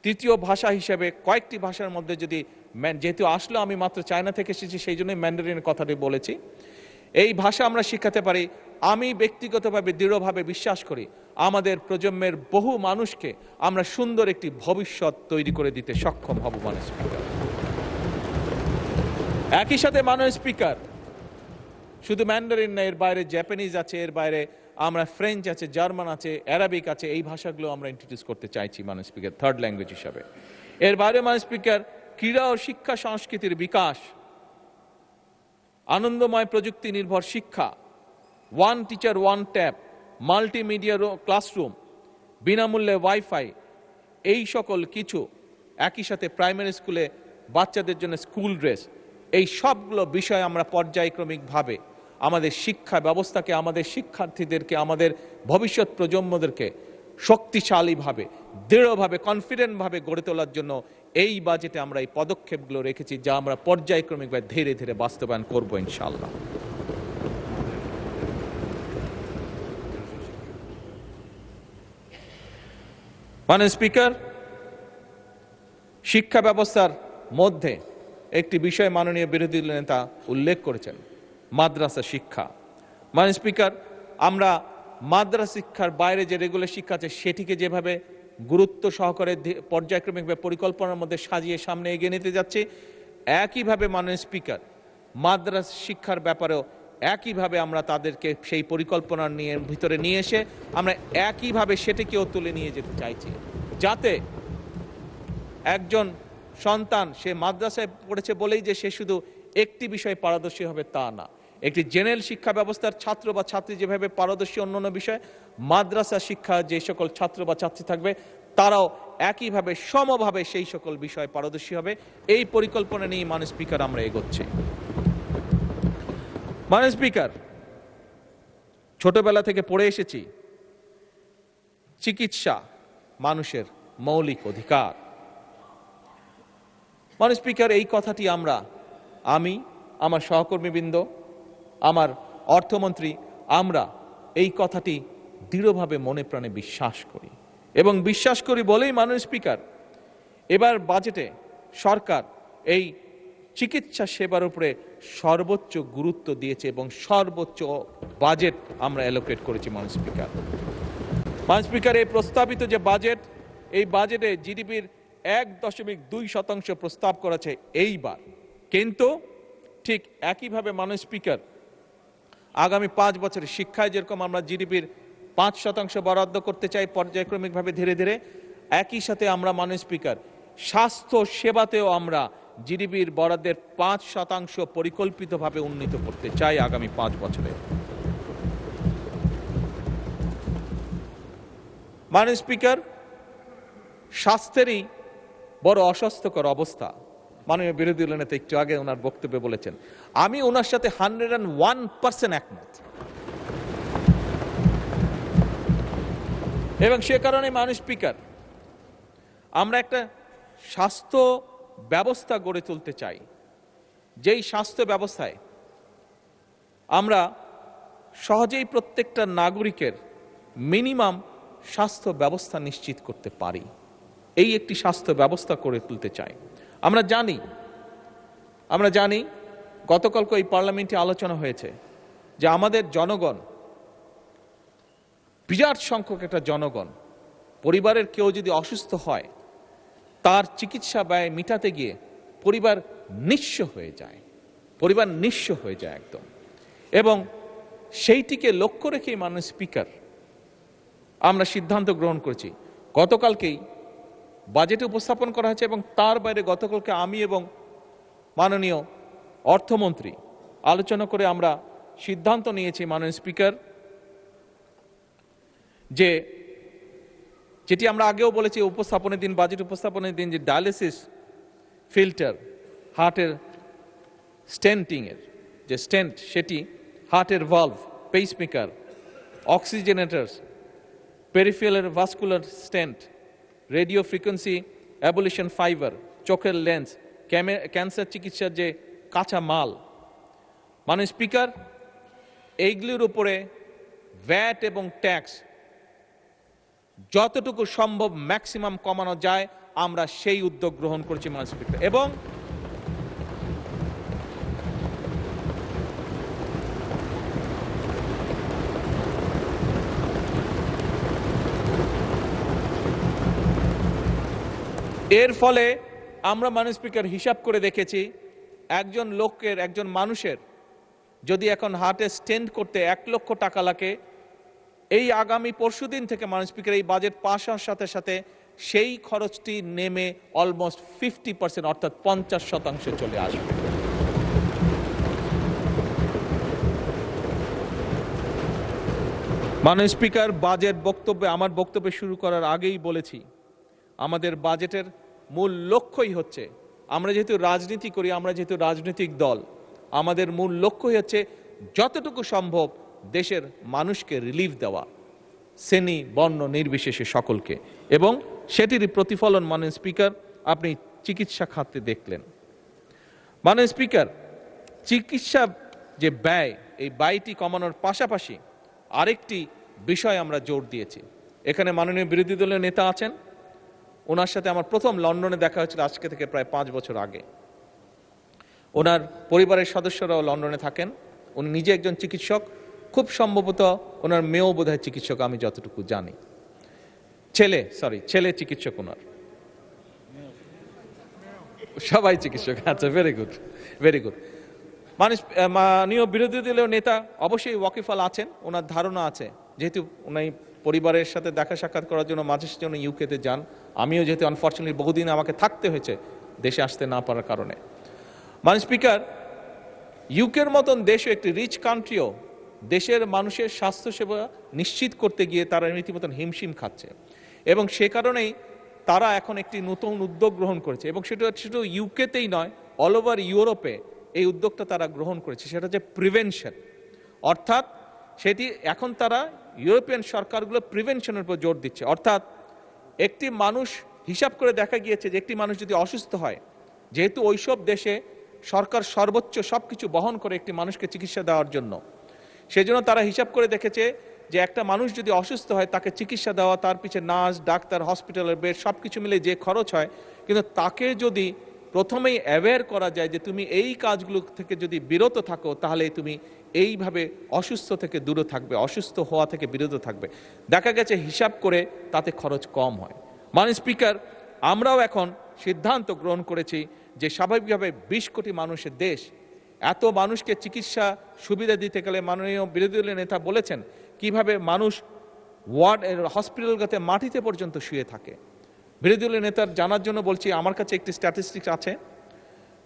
তৃতীয় ভাষা হিসেবে কয়েকটি ভাষার মধ্যে যদি, যেহেতু আসলে আমি মাত্র চায়না থেকে এসেছি সেই জন্যই ম্যান্ডারিনের কথাটি বলেছি, এই ভাষা আমরা শিখাতে পারি, আমি ব্যক্তিগতভাবে দৃঢ়ভাবে বিশ্বাস করি আমাদের প্রজন্মের বহু মানুষকে আমরা সুন্দর একটি ভবিষ্যৎ তৈরি করে দিতে সক্ষম হব। মাননীয় স্পিকার, একই সাথে মাননীয় স্পিকার, শুধু ম্যান্ডারিন না, এর বাইরে জাপানিজ আছে, এর বাইরে আমরা ফ্রেঞ্চ আছে, জার্মান আছে, অ্যারাবিক আছে, এই ভাষাগুলো আমরা ইন্ট্রোডিউস করতে চাইছি মাননীয় স্পিকার, থার্ড ল্যাঙ্গুয়েজ হিসাবে। এর বাইরে মাননীয় স্পিকার, ক্রীড়া ও শিক্ষা সংস্কৃতির বিকাশ, আনন্দময় প্রযুক্তি নির্ভর শিক্ষা, one teacher one tab, multimedia classroom, বিনামূল্যে ওয়াইফাই, এই সকল কিছু, একই সাথে প্রাইমারি স্কুলে বাচ্চাদের জন্য স্কুল ড্রেস, এই সবগুলো বিষয় আমরা পর্যায়ক্রমিকভাবে আমাদের শিক্ষা ব্যবস্থাকে, আমাদের শিক্ষার্থীদেরকে, আমাদের ভবিষ্যৎ প্রজন্মদেরকে শক্তিশালীভাবে, দৃঢ়ভাবে, কনফিডেন্টভাবে গড়ে তোলার জন্য এই বাজেটে আমরা এই পদক্ষেপগুলো রেখেছি, যা আমরা পর্যায়ক্রমিকভাবে ধীরে ধীরে বাস্তবায়ন করব ইনশাআল্লাহ। মাননীয় স্পিকার, শিক্ষা ব্যবস্থার মধ্যে একটি বিষয় মাননীয় বিরোধী দলীয় নেতা উল্লেখ করেছেন, মাদ্রাসা শিক্ষা। মাননীয় স্পিকার, আমরা মাদ্রাসা শিক্ষার বাইরে যে রেগুলার শিক্ষা আছে সেটিকে যেভাবে গুরুত্ব সহকারে পর্যায়ক্রমিকভাবে পরিকল্পনার মধ্যে সাজিয়ে সামনে এগিয়ে নিতে যাচ্ছি, একইভাবে মাননীয় স্পিকার, মাদ্রাসা শিক্ষার ব্যাপারেও একইভাবে আমরা তাদেরকে সেই পরিকল্পনার ভিতরে নিয়ে এসে আমরা একইভাবে সেটিকেও তুলে নিয়ে যেতে চাইছি, যাতে একজন সন্তান সে মাদ্রাসায় পড়েছে বলেই যে সে শুধু একটি বিষয়ে পারদর্শী হবে তা না। একটি জেনারেল শিক্ষা ব্যবস্থার ছাত্র বা ছাত্রী যেভাবে পারদর্শী অন্যান্য বিষয়ে, মাদ্রাসা শিক্ষা যে সকল ছাত্র বা ছাত্রী থাকবে তারাও একইভাবে সমভাবে সেই সকল বিষয়ে পারদর্শী হবে। এই পরিকল্পনা নিয়ে মাননীয় স্পিকার আমরা এগোচ্ছি। মাননীয় স্পিকার, ছোটবেলা থেকে পড়ে এসেছি চিকিৎসা মানুষের মৌলিক অধিকার। মাননীয় স্পিকার, এই কথাটি আমি, আমার সহকর্মীবৃন্দ, আমার অর্থমন্ত্রী, আমরা এই কথাটি দৃঢ়ভাবে মনে প্রাণে বিশ্বাস করি, এবং বিশ্বাস করি বলেই মাননীয় স্পিকার, এবার বাজেটে সরকার এই চিকিৎসা সেবার উপরে সর্বোচ্চ গুরুত্ব দিয়েছে এবং সর্বোচ্চ বাজেট আমরা অ্যালোকেট করেছি। মাননীয় স্পিকার, এই প্রস্তাবিত যে বাজেট, এই বাজেটে জিডিপির 1.2% প্রস্তাব করেছে এইবার, কিন্তু ঠিক একইভাবে মাননীয় স্পিকার, আগামী 5 বছরে শিক্ষায় যেরকম আমরা জিডিপির 5% বরাদ্দ করতে চাই পর্যায়ক্রমিকভাবে ধীরে ধীরে, একই সাথে আমরা মাননীয় স্পিকার স্বাস্থ্য সেবাতেও আমরা জিডিপির বরাদ্দের 5% পরিকল্পিতভাবে উন্নীত করতে চাই আগামী 5 বছরে। মাননীয় স্পিকার, স্বাস্থ্যেরই বড় অস্বাস্থ্যকর অবস্থা। মাননীয় বিরোধী দলীয় নেতা একটু আগে ওনার বক্তব্যে বলেছেন, আমি ওনার সাথে 101% একমত, এবং সে কারণে মাননীয় স্পিকার, আমরা একটা স্বাস্থ্য ব্যবস্থা গড়ে তুলতে চাই, যেই স্বাস্থ্য ব্যবস্থায় আমরা সহজেই প্রত্যেকটা নাগরিকের মিনিমাম স্বাস্থ্য ব্যবস্থা নিশ্চিত করতে পারি, এই একটি স্বাস্থ্য ব্যবস্থা গড়ে তুলতে চাই। আমরা জানি গতকালকে এই পার্লামেন্টে আলোচনা হয়েছে যে আমাদের জনগণ, বিরাট সংখ্যক একটা জনগণ, পরিবারের কেউ যদি অসুস্থ হয় তার চিকিৎসা ব্যয় মিটাতে গিয়ে পরিবার নিঃস্ব হয়ে যায় একদম, এবং সেইটিকে লক্ষ্য রেখেই মাননীয় স্পিকার আমরা সিদ্ধান্ত গ্রহণ করেছি। গতকালকেই বাজেটে উপস্থাপন করা হয়েছে, এবং তার বাইরে গতকালকে আমি এবং মাননীয় অর্থমন্ত্রী আলোচনা করে আমরা সিদ্ধান্ত নিয়েছি মাননীয় স্পিকার, যেটি আমরা আগেও বলেছি উপস্থাপনের দিন, বাজেট উপস্থাপনের দিন, যে ডায়ালিসিস ফিল্টার, হার্টের স্টেন্টিং এর যে স্টেন্ট, সেটি, হার্টের valve, pacemaker, oxygenators, peripheral vascular stent, radio frequency ablation fibre, চোখের লেন্স, ক্যান্সার চিকিৎসার যে কাঁচা মাল, মাননীয় স্পিকার, এইগুলির উপরে ভ্যাট এবং ট্যাক্স যতটুকু সম্ভব ম্যাক্সিমাম কমানো যায় আমরা সেই উদ্যোগ গ্রহণ করছি মাননীয় স্পিকার। এবং এর ফলে আমরা মাননীয় স্পিকার হিসাব করে দেখেছি, একজন মানুষের যদি এখন হার্টে স্টেন্ট করতে 1 লক্ষ টাকা লাগে, এই আগামী পরশুদিন থেকে মাননীয় স্পিকার এই বাজেট পাশ হওয়ার সাথে সাথে সেই খরচটি নেমে অলমোস্ট 50% অর্থাৎ 50% চলে আসবে। মাননীয় স্পিকার, আমার বক্তব্য শুরু করার আগেই বলেছি, আমাদের বাজেটের মূল লক্ষ্যই হচ্ছে, আমরা যেহেতু রাজনীতি করি, আমরা যেহেতু রাজনৈতিক দল, আমাদের মূল লক্ষ্যই হচ্ছে যতটুকু সম্ভব দেশের মানুষকে রিলিফ দেওয়া, শ্রেণী বর্ণ নির্বিশেষে সকলকে। এবং সেটিরই প্রতিফলন মাননীয় স্পিকার আপনি চিকিৎসা খাতে দেখলেন। মাননীয় স্পিকার, চিকিৎসা যে ব্যয়, এই ব্যয়টি কমানোর পাশাপাশি আরেকটি বিষয় আমরা জোর দিয়েছি। এখানে মাননীয় বিরোধী দলের নেতা আছেন, ওনার সাথে আমার প্রথম লন্ডনে দেখা হয়েছিল আজকে থেকে প্রায় 5 বছর আগে। ওনার পরিবারের সদস্যরাও লন্ডনে থাকেন, উনি নিজে একজন চিকিৎসক, খুব সম্ভবত ওনার মেয়েও বোধহয় চিকিৎসক, আমি যতটুকু জানি। ছেলে চিকিৎসক ওনার, সবাই চিকিৎসক। আচ্ছা, ভেরি গুড, ভেরি গুড। মাননীয় বিরোধী দলীয় নেতা অবশ্যই ওয়াকিফাল আছেন, ওনার ধারণা আছে, যেহেতু উনি পরিবারের সাথে দেখা সাক্ষাৎ করার জন্য মাঝে জন্য ইউকেতে যান, আমিও যেহেতু আনফর্চুনেটলি বহুদিন আমাকে থাকতে হয়েছে দেশে আসতে না পারার কারণে। মাননীয় স্পিকার, ইউকের মতন দেশও একটি রিচ কান্ট্রিও দেশের মানুষের স্বাস্থ্যসেবা নিশ্চিত করতে গিয়ে তারা রীতিমতন হিমশিম খাচ্ছে, এবং সে কারণেই তারা এখন একটি নতুন উদ্যোগ গ্রহণ করেছে, এবং সেটা শুধু ইউকেতেই নয়, অল ওভার ইউরোপে এই উদ্যোগটা তারা গ্রহণ করেছে। সেটা হচ্ছে প্রিভেনশন, অর্থাৎ সেটি এখন তারা ইউরোপিয়ান সরকারগুলো প্রিভেনশনের উপর জোর দিচ্ছে। অর্থাৎ একটি মানুষ, হিসাব করে দেখা গিয়েছে যে একটি মানুষ যদি অসুস্থ হয়, যেহেতু ওইসব দেশে সরকার সর্বোচ্চ সবকিছু বহন করে একটি মানুষকে চিকিৎসা দেওয়ার জন্য, সেজন্য তারা হিসাব করে দেখেছে যে একটা মানুষ যদি অসুস্থ হয়, তাকে চিকিৎসা দেওয়া, তার পিছনে নার্স, ডাক্তার, হসপিটালের বেড সবকিছু মিলে যে খরচ হয়, কিন্তু তাকে যদি প্রথমেই অ্যাওয়্যার করা যায় যে তুমি এই কাজগুলো থেকে যদি বিরত থাকো, তাহলে তুমি এইভাবে অসুস্থ থেকে দূরে থাকবে, অসুস্থ হওয়া থেকে বিরত থাকবে, দেখা গেছে হিসাব করে তাতে খরচ কম হয়। মাননীয় স্পিকার, আমরাও এখন সিদ্ধান্ত গ্রহণ করেছি যে স্বাভাবিকভাবে 20 কোটি মানুষের দেশ, এত মানুষকে চিকিৎসা সুবিধা দিতে গেলে মাননীয় বিরোধী দলীয় নেতা বলেছেন কিভাবে মানুষ হসপিটালগুলোতে মাটিতে পর্যন্ত শুয়ে থাকে। বিরোধী দলীয় নেতার জানার জন্য বলছি, আমার কাছে একটি স্ট্যাটিস্টিক্স আছে,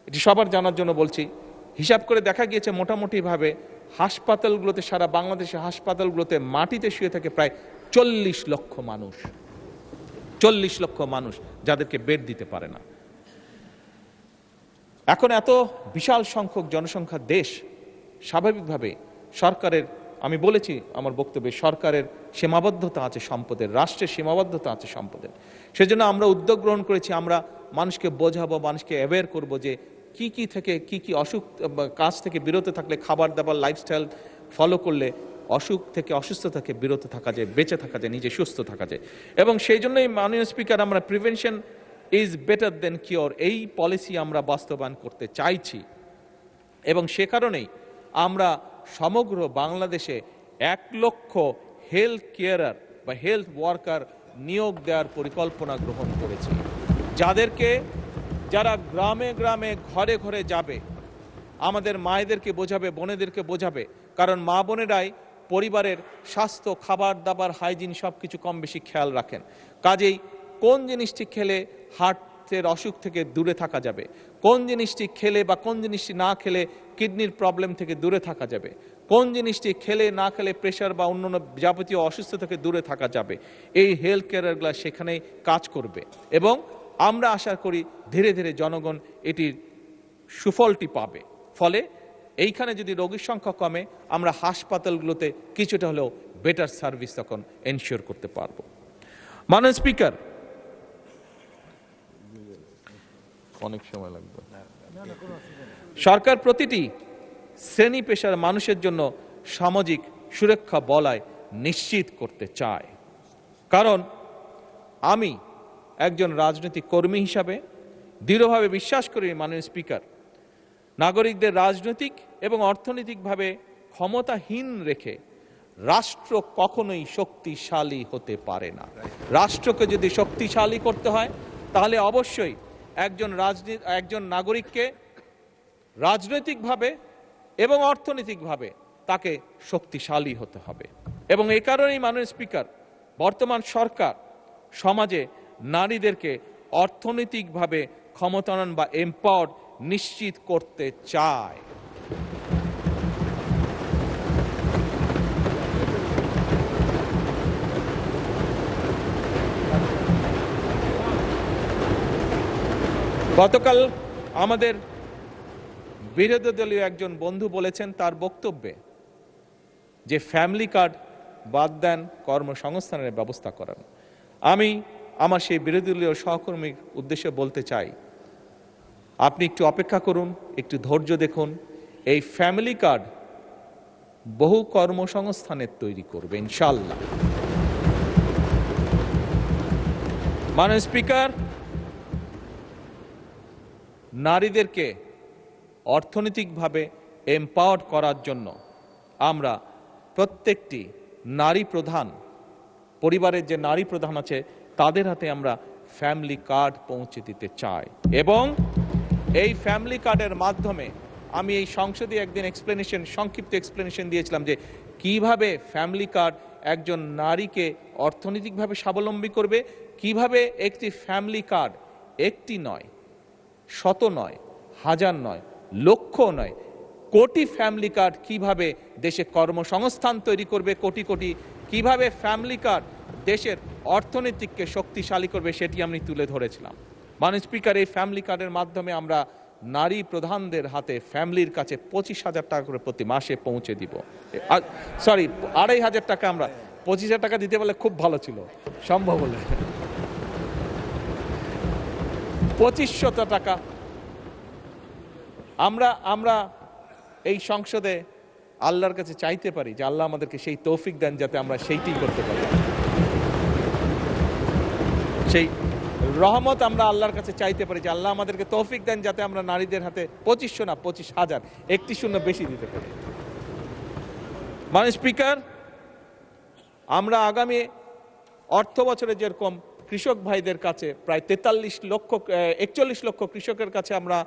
এটি সবার জানার জন্য বলছি। হিসাব করে দেখা গিয়েছে মোটামুটিভাবে হাসপাতালগুলোতে, সারা বাংলাদেশের হাসপাতালগুলোতে মাটিতে শুয়ে থাকে প্রায় 40 লক্ষ মানুষ, 40 লক্ষ মানুষ যাদেরকে বেড দিতে পারে না। এখন এত বিশাল সংখ্যক জনসংখ্যার দেশ, স্বাভাবিকভাবে সরকারের, আমি বলেছি আমার বক্তব্যে, সরকারের সীমাবদ্ধতা আছে সম্পদের, রাষ্ট্রের সীমাবদ্ধতা আছে সম্পদের। সেজন্য আমরা উদ্যোগ গ্রহণ করেছি, আমরা মানুষকে বোঝাবো, মানুষকে অ্যাওয়্যার করবো যে কি থেকে কি অসুখ, কাজ থেকে বিরত থাকলে, খাবার দাবার লাইফস্টাইল ফলো করলে অসুখ থেকে, অসুস্থ থেকে বিরত থাকা যায়, বেঁচে থাকা যায়, নিজে সুস্থ থাকা যায়। এবং সেই জন্যই মাননীয় স্পিকার, আমরা prevention is better then cure এই পলিসি আমরা বাস্তবায়ন করতে চাইছি, এবং সে কারণেই আমরা সমগ্র বাংলাদেশে 1 লক্ষ হেলথ কেয়ারার বা হেলথ ওয়ার্কার নিয়োগ দেওয়ার পরিকল্পনা গ্রহণ করেছি, যারা গ্রামে গ্রামে ঘরে ঘরে যাবে, আমাদের মায়েদেরকে বোঝাবে, বোনেদেরকে বোঝাবে, কারণ মা বোনেরাই পরিবারের স্বাস্থ্য, খাবার দাবার, হাইজিন সব কিছু কম বেশি খেয়াল রাখেন। কাজেই কোন জিনিসটি খেলে হার্টের অসুখ থেকে দূরে থাকা যাবে, কোন জিনিসটি খেলে বা কোন জিনিসটি না খেলে কিডনির প্রবলেম থেকে দূরে থাকা যাবে, কোন জিনিসটি খেলে না খেলে প্রেশার বা অন্যান্য যাবতীয় অসুস্থ থেকে দূরে থাকা যাবে, এই হেলথ কেয়ারগুলো সেখানেই কাজ করবে। এবং আমরা আশা করি ধীরে ধীরে জনগণ এটির সুফলটি পাবে। ফলে এইখানে যদি রোগীর সংখ্যা কমে, আমরা হাসপাতালগুলোতে কিছুটা হলেও বেটার সার্ভিস তখন এনশিওর করতে পারবো। মাননীয় স্পিকার, অনেক সময় লাগবে। সরকার প্রতিটি শ্রেণী পেশার মানুষের জন্য সামাজিক সুরক্ষা বলয় নিশ্চিত করতে চায়, কারণ আমি একজন রাজনৈতিক কর্মী হিসাবে দৃঢ়ভাবে বিশ্বাস করি, মাননীয় স্পিকার, নাগরিকদের রাজনৈতিক এবং অর্থনৈতিকভাবে ক্ষমতাহীন রেখে রাষ্ট্র কখনোই শক্তিশালী হতে পারে না। রাষ্ট্রকে যদি শক্তিশালী করতে হয় তাহলে অবশ্যই একজন নাগরিককে রাজনৈতিকভাবে এবং অর্থনৈতিকভাবে তাকে শক্তিশালী হতে হবে। এবং এই কারণেই মাননীয় স্পিকার, বর্তমান সরকার সমাজে নারীদেরকে অর্থনৈতিকভাবে ক্ষমতায়ন বা এম্পাওয়ার্ড নিশ্চিত করতে চায়। গতকাল আমাদের বিরোধী দলীয় একজন বন্ধু বলেছেন তার বক্তব্যে যে ফ্যামিলি কার্ড বাদ দেন, কর্মসংস্থানের ব্যবস্থা করেন। আমি আমার সেই বিরোধী দলীয় সহকর্মীর উদ্দেশ্যে বলতে চাই, আপনি একটু অপেক্ষা করুন, একটু ধৈর্য দেখুন। এই ফ্যামিলি কার্ড বহু কর্মসংস্থানের তৈরি করবে ইনশাআল্লাহ। মাননীয় স্পিকার, নারীদেরকে অর্থনৈতিকভাবে এম্পাওয়ার্ড করার জন্য আমরা প্রত্যেকটি নারী প্রধান পরিবারের যে নারী প্রধান আছে তাদের হাতে আমরা ফ্যামিলি কার্ড পৌঁছে দিতে চাই। এবং এই ফ্যামিলি কার্ডের মাধ্যমে আমি এই সংসদে একদিন সংক্ষিপ্ত এক্সপ্লেনেশন দিয়েছিলাম যে কিভাবে ফ্যামিলি কার্ড একজন নারীকে অর্থনৈতিকভাবে স্বাবলম্বী করবে, কিভাবে একটি ফ্যামিলি কার্ড একটি নয়, শত নয়, হাজার নয়, লক্ষ নয়, কোটি ফ্যামিলি কার্ড কিভাবে দেশে কর্মসংস্থান তৈরি করবে, কোটি কোটি কিভাবে ফ্যামিলি কার্ড দেশের অর্থনীতিকে শক্তিশালী করবে, সেটি আমি তুলে ধরেছিলাম। মাননীয় স্পিকার, এই ফ্যামিলি কার্ডের মাধ্যমে আমরা নারী প্রধানদের হাতে ফ্যামিলির কাছে 25,000 টাকা করে প্রতি মাসে পৌঁছে দিব। 2,500 টাকা, আমরা 25,000 টাকা দিতে পারলে খুব ভালো ছিল, সম্ভব হলে 2,500 টাকা আমরা এই সংসদে আল্লাহর কাছে চাইতে পারি যে আল্লাহ আমাদেরকে সেই তৌফিক দেন যাতে আমরা সেইটাই করতে পারি। সেই রহমত আমরা আল্লাহর কাছে চাইতে পারি যে আল্লাহ আমাদেরকে তৌফিক দেন যাতে আমরা নারীদের হাতে 2500 না 25,000, একটি শূন্য বেশি দিতে পারি। মাননীয় স্পিকার, আমরা আগামী অর্থ বছরে যেরকম কৃষক ভাইদের কাছে প্রায় 41 লক্ষ কৃষকের কাছে আমরা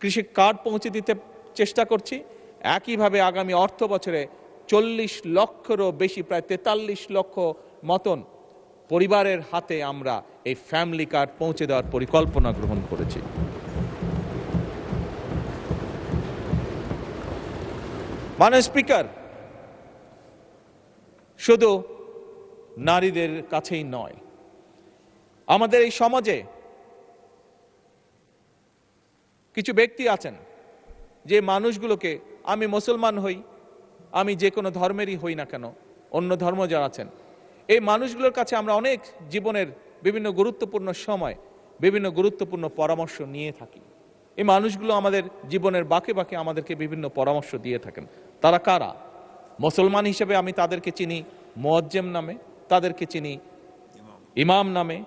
কৃষি কার্ড পৌঁছে দিতে চেষ্টা করছি, একইভাবে আগামী অর্থ বছরে 40 লক্ষেরও বেশি, প্রায় 43 লক্ষ মতন পরিবারের হাতে আমরা এই ফ্যামিলি কার্ড পৌঁছে দেওয়ার পরিকল্পনা গ্রহণ করেছি। মাননীয় স্পিকার, শুধু নারীদের কাছেই নয়, আমাদের এই সমাজে কিছু ব্যক্তি আছেন যে মানুষগুলোকে, আমি মুসলমান হই, আমি যে কোনো ধর্মেরই হই না কেন, অন্য ধর্ম যারা আছেন, এই মানুষগুলোর কাছে আমরা অনেক জীবনের বিভিন্ন গুরুত্বপূর্ণ সময় বিভিন্ন গুরুত্বপূর্ণ পরামর্শ নিয়ে থাকি। এই মানুষগুলো আমাদের জীবনের বাঁকে বাঁকে আমাদেরকে বিভিন্ন পরামর্শ দিয়ে থাকেন। তারা কারা? মুসলমান হিসেবে আমি তাদেরকে চিনি মুয়াজ্জেম নামে, তাদেরকে চিনি ইমাম নামে,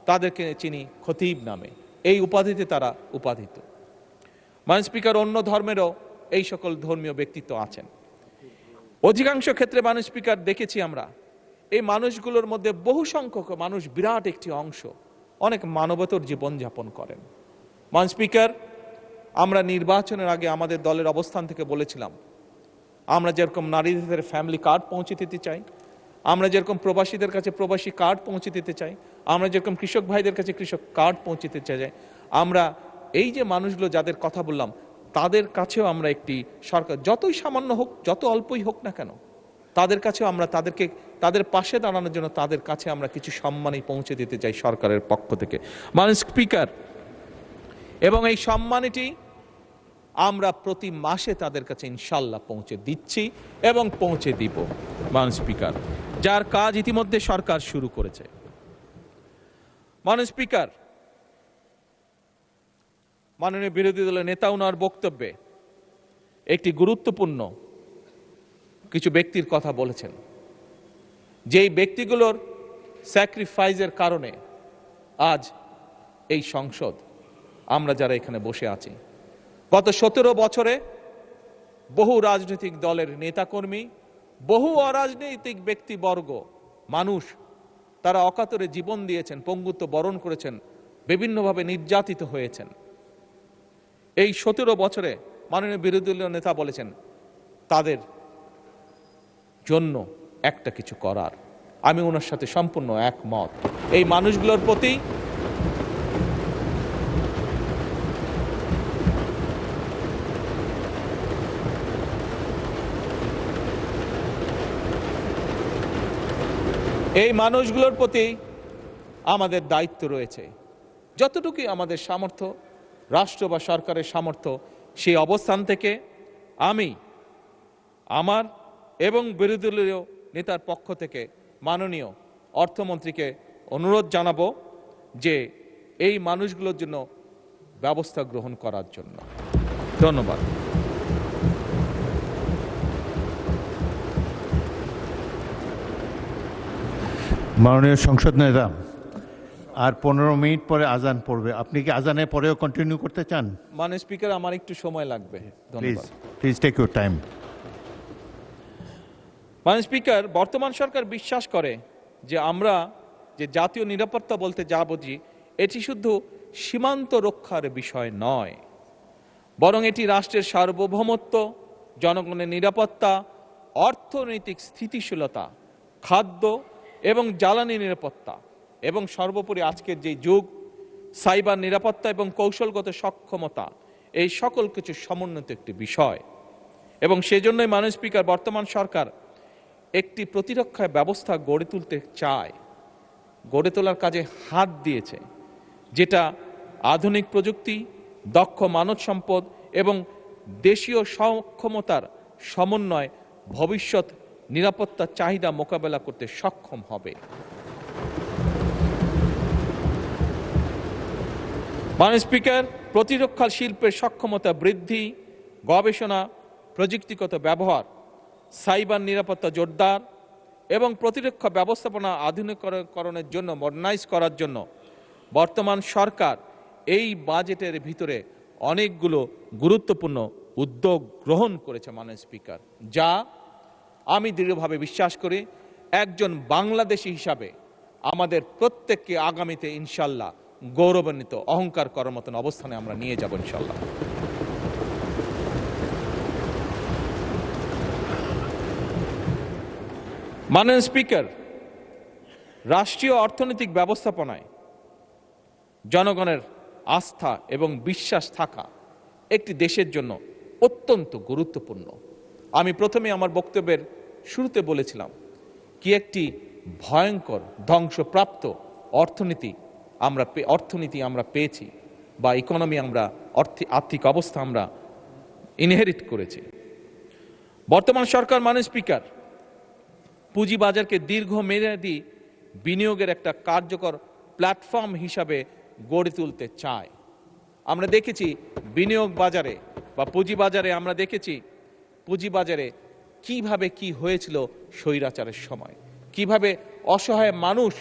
তাদেরকে চিনি খতিব নামে, এই উপাধিতে তারা উপাধিত। মাননীয় স্পিকার, অন্য ধর্মেরও এই সকল ধর্মীয় ব্যক্তিত্ব আছেন। অধিকাংশ ক্ষেত্রে মাননীয় স্পিকার দেখেছি আমরা এই মানুষগুলোর মধ্যে বহু সংখ্যক মানুষ, বিরাট একটি অংশ অনেক মানবতর জীবনযাপন করেন। মাননীয় স্পিকার, আমরা নির্বাচনের আগে আমাদের দলের অবস্থান থেকে বলেছিলাম আমরা যেরকম নারীদের ফ্যামিলি কার্ড পৌঁছে দিতে চাই, আমরা যেরকম প্রবাসীদের কাছে প্রবাসী কার্ড পৌঁছে দিতে চাই, আমরা যেরকম কৃষক ভাইদের কাছে কৃষক কার্ড পৌঁছে দিতে চাই, আমরা এই যে মানুষগুলো যাদের কথা বললাম তাদের কাছেও আমরা একটি সরকার, যতই সামান্য হোক, যত অল্পই হোক না কেন, তাদের কাছেও আমরা তাদের পাশে দাঁড়ানোর জন্য তাদের কাছে আমরা কিছু সম্মানই পৌঁছে দিতে চাই সরকারের পক্ষ থেকে। মাননীয় স্পিকার, এবং এই সম্মানটি আমরা প্রতি মাসে তাদের কাছে ইনশাল্লাহ পৌঁছে দিচ্ছি এবং পৌঁছে দিব। মাননীয় স্পিকার, যার কাজ ইতিমধ্যে সরকার শুরু করেছে। মাননীয় স্পিকার, মাননীয় বিরোধী দলের নেতা ওনার বক্তব্যে একটি গুরুত্বপূর্ণ কিছু ব্যক্তির কথা বলেছেন, যেই ব্যক্তিগুলোর স্যাক্রিফাইসের কারণে আজ এই সংসদ, আমরা যারা এখানে বসে আছি, গত 17 বছরে বহু রাজনৈতিক দলের নেতাকর্মী, বহু অরাজনৈতিক ব্যক্তিবর্গ, মানুষ, তারা অকাতরে জীবন দিয়েছেন, পঙ্গুত্ব বরণ করেছেন, বিভিন্নভাবে নির্যাতিত হয়েছেন। এই 17 বছরে মাননীয় বিরোধী দলীয় নেতা বলেছেন তাদের জন্য একটা কিছু করার। আমি ওনার সাথে সম্পূর্ণ একমত। এই মানুষগুলোর প্রতি আমাদের দায়িত্ব রয়েছে। যতটুকু আমাদের সামর্থ্য, রাষ্ট্র বা সরকারের সামর্থ্য, সেই অবস্থান থেকে আমি আমার এবং বিরোধী দলীয় নেতার পক্ষ থেকে মাননীয় অর্থমন্ত্রীকে অনুরোধ জানাবো যে এই মানুষগুলোর জন্য ব্যবস্থা গ্রহণ করার জন্য। ধন্যবাদ। মাননীয় সংসদ নেতা, আর 15 মিনিট পরে আজান পড়বে। আপনি কি আজানের পরেও কন্টিনিউ করতে চান? মাননীয় স্পিকার, আমার একটু সময় লাগবে। Please take your time. মাননীয় স্পিকার, বর্তমান সরকার বিশ্বাস করে যে আমরা যে জাতীয় নিরাপত্তা বলতে যা বুঝি, এটি শুধু সীমান্ত রক্ষার বিষয় নয়, বরং এটি রাষ্ট্রের সার্বভৌমত্ব, জনগণের নিরাপত্তা, অর্থনৈতিক স্থিতিশীলতা, খাদ্য এবং জ্বালানি নিরাপত্তা, এবং সর্বোপরি আজকের যে যুগ, সাইবার নিরাপত্তা এবং কৌশলগত সক্ষমতা, এই সকল কিছু সমন্বিত একটি বিষয়। এবং সেজন্যই মাননীয় স্পিকার, বর্তমান সরকার একটি প্রতিরক্ষা ব্যবস্থা গড়ে তুলতে চায়, গড়ে তোলার কাজে হাত দিয়েছে, যেটা আধুনিক প্রযুক্তি, দক্ষ মানব সম্পদ এবং দেশীয় সক্ষমতার সমন্বয় ভবিষ্যৎ নিরাপত্তার চাহিদা মোকাবেলা করতে সক্ষম হবে। মাননীয় স্পিকার, প্রতিরক্ষা শিল্পের সক্ষমতা বৃদ্ধি, গবেষণা, প্রযুক্তিগত ব্যবহার, সাইবার নিরাপত্তা জোরদার এবং প্রতিরক্ষা ব্যবস্থাপনা আধুনিকরণের জন্য মডার্নাইজ করার জন্য বর্তমান সরকার এই বাজেটের ভিতরে অনেকগুলো গুরুত্বপূর্ণ উদ্যোগ গ্রহণ করেছে মাননীয় স্পিকার, যা আমি দৃঢ়ভাবে বিশ্বাস করি একজন বাংলাদেশী হিসাবে আমাদের প্রত্যেককে আগামীতে ইনশাল্লাহ গৌরবান্বিত, অহংকার করার মতন অবস্থানে আমরা নিয়ে যাব ইনশাল্লাহ। মাননীয় স্পিকার, রাষ্ট্রীয় অর্থনৈতিক ব্যবস্থাপনায় জনগণের আস্থা এবং বিশ্বাস থাকা একটি দেশের জন্য অত্যন্ত গুরুত্বপূর্ণ। আমি প্রথমে আমার বক্তব্যের শুরুতে বলেছিলাম কি একটি ভয়ঙ্কর ধ্বংসপ্রাপ্ত অর্থনীতি আমরা পেয়েছি, বা ইকোনমি আমরা আর্থিক অবস্থা আমরা ইনহেরিট করেছি। বর্তমান সরকার মাননীয় স্পিকার পুঁজিবাজারকে দীর্ঘমেয়াদী বিনিয়োগের একটা কার্যকর প্ল্যাটফর্ম হিসাবে গড়ে তুলতে চায়। আমরা দেখেছি বিনিয়োগ বাজারে বা পুঁজিবাজারে, আমরা দেখেছি পুঁজিবাজারে কিভাবে কি হয়েছিল স্বৈরাচারের সময়, কিভাবে অসহায় মানুষ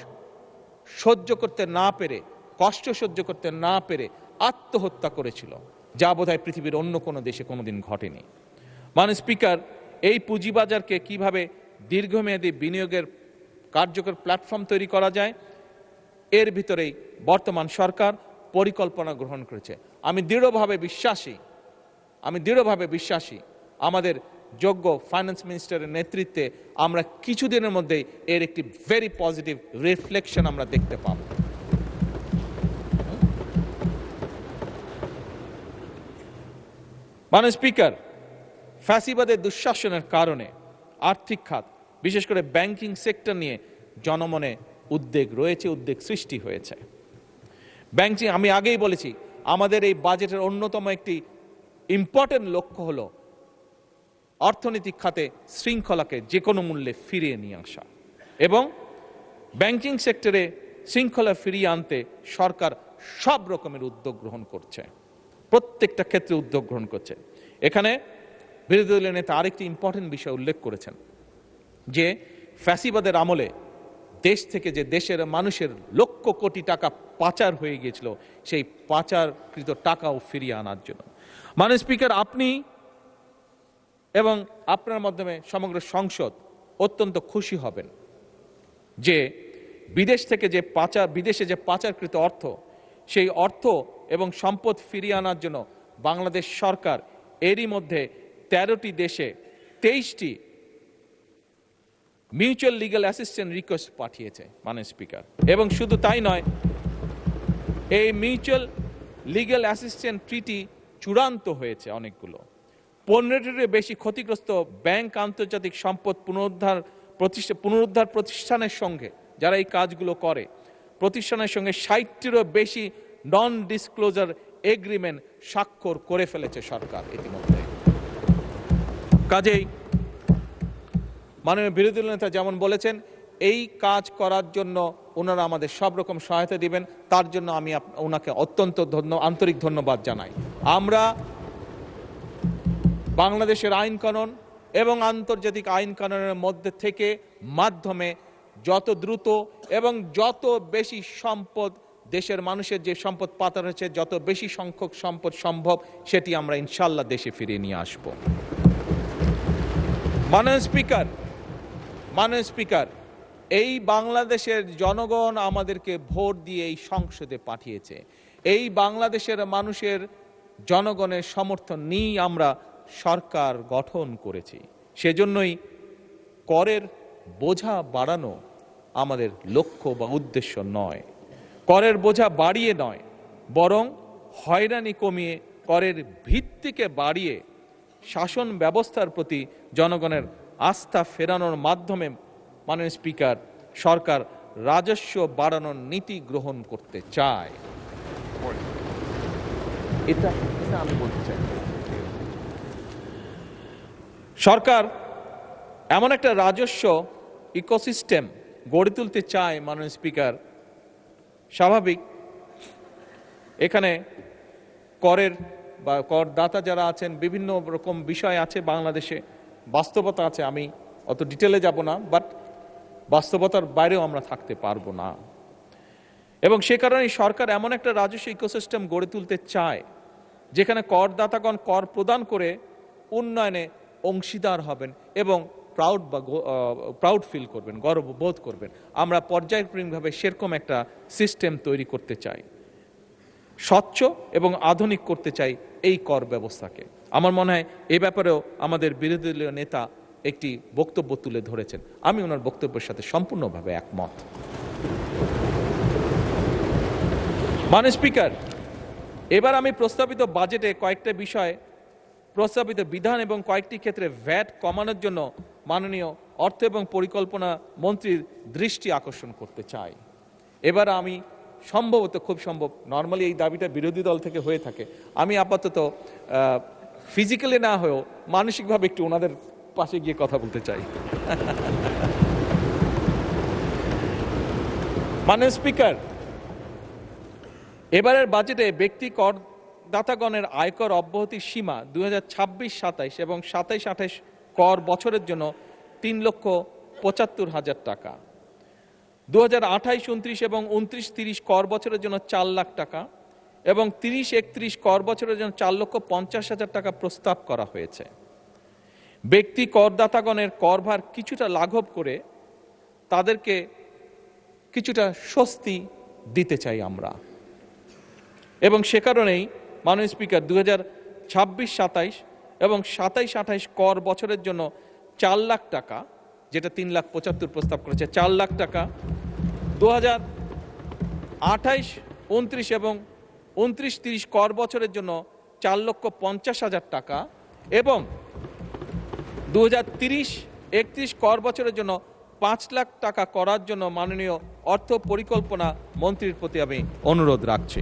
সহ্য করতে না পেরে, কষ্ট সহ্য করতে না পেরে আত্মহত্যা করেছিল, যা বোধহয় পৃথিবীর অন্য কোনো দেশে কোনোদিন ঘটেনি। মাননীয় স্পিকার, এই পুঁজিবাজারকে কিভাবে দীর্ঘমেয়াদী বিনিয়োগের কার্যকর প্ল্যাটফর্ম তৈরি করা যায়, এর ভিতরেই বর্তমান সরকার পরিকল্পনা গ্রহণ করেছে। আমি দৃঢ়ভাবে বিশ্বাসী আমাদের যোগ্য ফাইন্যান্স মিনিস্টারের নেতৃত্বে আমরা কিছুদিনের মধ্যেই এর একটি ভেরি পজিটিভ রিফ্লেকশন আমরা দেখতে পাব। মাননীয় স্পিকার, ফ্যাসিবাদের দুঃশাসনের কারণে আর্থিক খাত, বিশেষ করে ব্যাংকিং সেক্টর নিয়ে জনমনে উদ্বেগ রয়েছে, উদ্বেগ সৃষ্টি হয়েছে। ব্যাংকিং, আমি আগেই বলেছি, আমাদের এই বাজেটের অন্যতম একটি ইম্পর্টেন্ট লক্ষ্য হলো অর্থনৈতিক খাতে শৃঙ্খলাকে যে কোনো মূল্যে ফিরিয়ে নিয়ে আসা, এবং ব্যাংকিং সেক্টরে শৃঙ্খলা ফিরিয়ে আনতে সরকার সব রকমের উদ্যোগ গ্রহণ করছে, প্রত্যেকটা ক্ষেত্রে উদ্যোগ গ্রহণ করছে। এখানে বিরোধী দলীয় নেতা আরেকটি ইম্পর্টেন্ট বিষয় উল্লেখ করেছেন যে ফ্যাসিবাদের আমলে দেশ থেকে যে দেশের মানুষের লক্ষ কোটি টাকা পাচার হয়ে গিয়েছিল সেই পাচারকৃত টাকাও ফিরিয়ে আনার জন্য। মাননীয় স্পিকার, আপনি এবং আপনার মাধ্যমে সমগ্র সংসদ অত্যন্ত খুশি হবেন যে বিদেশে যে পাচারকৃত অর্থ, সেই অর্থ এবং সম্পদ ফিরিয়ে আনার জন্য বাংলাদেশ সরকার এরই মধ্যে 13টি দেশে 23টি মিউচুয়াল লিগ্যাল অ্যাসিস্ট্যান্স রিকোয়েস্ট পাঠিয়েছে মাননীয় স্পিকার। এবং শুধু তাই নয়, এই মিউচুয়াল লিগ্যাল অ্যাসিস্ট্যান্স ট্রিটি চূড়ান্ত হয়েছে অনেকগুলো। 15টির বেশি ক্ষতিগ্রস্ত ব্যাংক আন্তর্জাতিক সম্পদ পুনরুদ্ধার প্রতিষ্ঠানের সঙ্গে, যারা এই কাজগুলো করে, প্রতিষ্ঠানের সঙ্গে 60টিরও বেশি নন ডিসক্লোজার এগ্রিমেন্ট স্বাক্ষর করে ফেলেছে সরকার ইতিমধ্যে। কাজেই মাননীয় বিরোধী দল নেতা যেমন বলেছেন, এই কাজ করার জন্য ওনারা আমাদের সব রকম সহায়তা দিবেন, তার জন্য আমি ওনাকে অত্যন্ত আন্তরিক ধন্যবাদ জানাই। আমরা বাংলাদেশের আইন কানুন এবং আন্তর্জাতিক আইন কানুনের মধ্যে থেকে মাধ্যমে যত দ্রুত এবং যত বেশি সম্পদ, দেশের মানুষের যে সম্পদ পাচার হয়েছে, যত বেশি সংখ্যক সম্পদ সম্ভব, সেটি আমরা ইনশাল্লাহ দেশে ফিরিয়ে নিয়ে আসব। মাননীয় স্পিকার, এই বাংলাদেশের জনগণ আমাদেরকে ভোট দিয়ে এই সংসদে পাঠিয়েছে। এই বাংলাদেশের মানুষের জনগণের সমর্থন নিয়েই আমরা সরকার গঠন করেছি। সেজন্যই করের বোঝা বাড়ানো আমাদের লক্ষ্য বা উদ্দেশ্য নয়। করের বোঝা বাড়িয়ে নয়, বরং হয়রানি কমিয়ে করের ভিত্তিকে বাড়িয়ে শাসন ব্যবস্থার প্রতি জনগণের আস্থা ফেরানোর মাধ্যমে মাননীয় স্পিকার, সরকার রাজস্ব বাড়ানোর নীতি গ্রহণ করতে চায়। এটা আমি বলতে চাই। সরকার এমন একটা রাজস্ব ইকোসিস্টেম গড়ে তুলতে চায় মাননীয় স্পিকার। স্বাভাবিক, এখানে করের বা করদাতা যারা আছেন, বিভিন্ন রকম বিষয় আছে, বাংলাদেশে বাস্তবতা আছে, আমি অত ডিটেলে যাব না, বাট বাস্তবতার বাইরেও আমরা থাকতে পারবো না। এবং সে কারণেই সরকার এমন একটা রাজস্ব ইকোসিস্টেম গড়ে তুলতে চায় যেখানে করদাতাগণ কর প্রদান করে উন্নয়নে অংশীদার হবেন এবং প্রাউড ফিল করবেন, গর্ব বোধ করবেন। আমরা পর্যায়ক্রমিকভাবে সেরকম একটা সিস্টেম তৈরি করতে চাই, স্বচ্ছ এবং আধুনিক করতে চাই এই কর ব্যবস্থাকে। আমার মনে হয় এ ব্যাপারেও আমাদের বিরোধী দলীয় নেতা একটি বক্তব্য তুলে ধরেছেন, আমি ওনার বক্তব্যের সাথে সম্পূর্ণভাবে একমত। মাননীয় স্পিকার, এবার আমি প্রস্তাবিত বাজেটে কয়েকটা বিষয়, প্রস্তাবিত বিধান এবং কয়েকটি ক্ষেত্রে ভ্যাট কমানোর জন্য মাননীয় অর্থ এবং পরিকল্পনা মন্ত্রীর দৃষ্টি আকর্ষণ করতে চাই। এবার আমি সম্ভবত, খুব সম্ভব, নর্মালি এই দাবিটা বিরোধী দল থেকে হয়ে থাকে, আমি আপাতত ফিজিক্যালি না হয়েও মানসিকভাবে একটু ওনাদের পাশে গিয়ে কথা বলতে চাই। মাননীয় স্পিকার, এবারের বাজেটে ব্যক্তি করদাতাগণের আয়কর অব্যাহতির সীমা 2026-27 এবং 27-28 কর বছরের জন্য 3,75,000 টাকা, 2028-29 এবং 29-30 কর বছরের জন্য 4 লাখ টাকা এবং 30-31 কর বছরের জন্য 4,50,000 টাকা প্রস্তাব করা হয়েছে। ব্যক্তি করদাতাগণের করভার কিছুটা লাঘব করে তাদেরকে কিছুটা স্বস্তি দিতে চাই আমরা। এবং সে কারণেই মাননীয় স্পিকার, 2026-27 এবং 27-28 কর বছরের জন্য 4 লাখ টাকা, যেটা 3,75,000 প্রস্তাব করেছে, 4 লাখ টাকা, 2028-29 এবং 29-30 কর বছরের জন্য 4,50,000 টাকা এবং 2030-31 কর বছরের জন্য 5 লাখ টাকা করার জন্য মাননীয় অর্থ পরিকল্পনা মন্ত্রীর প্রতি আমি অনুরোধ রাখছি।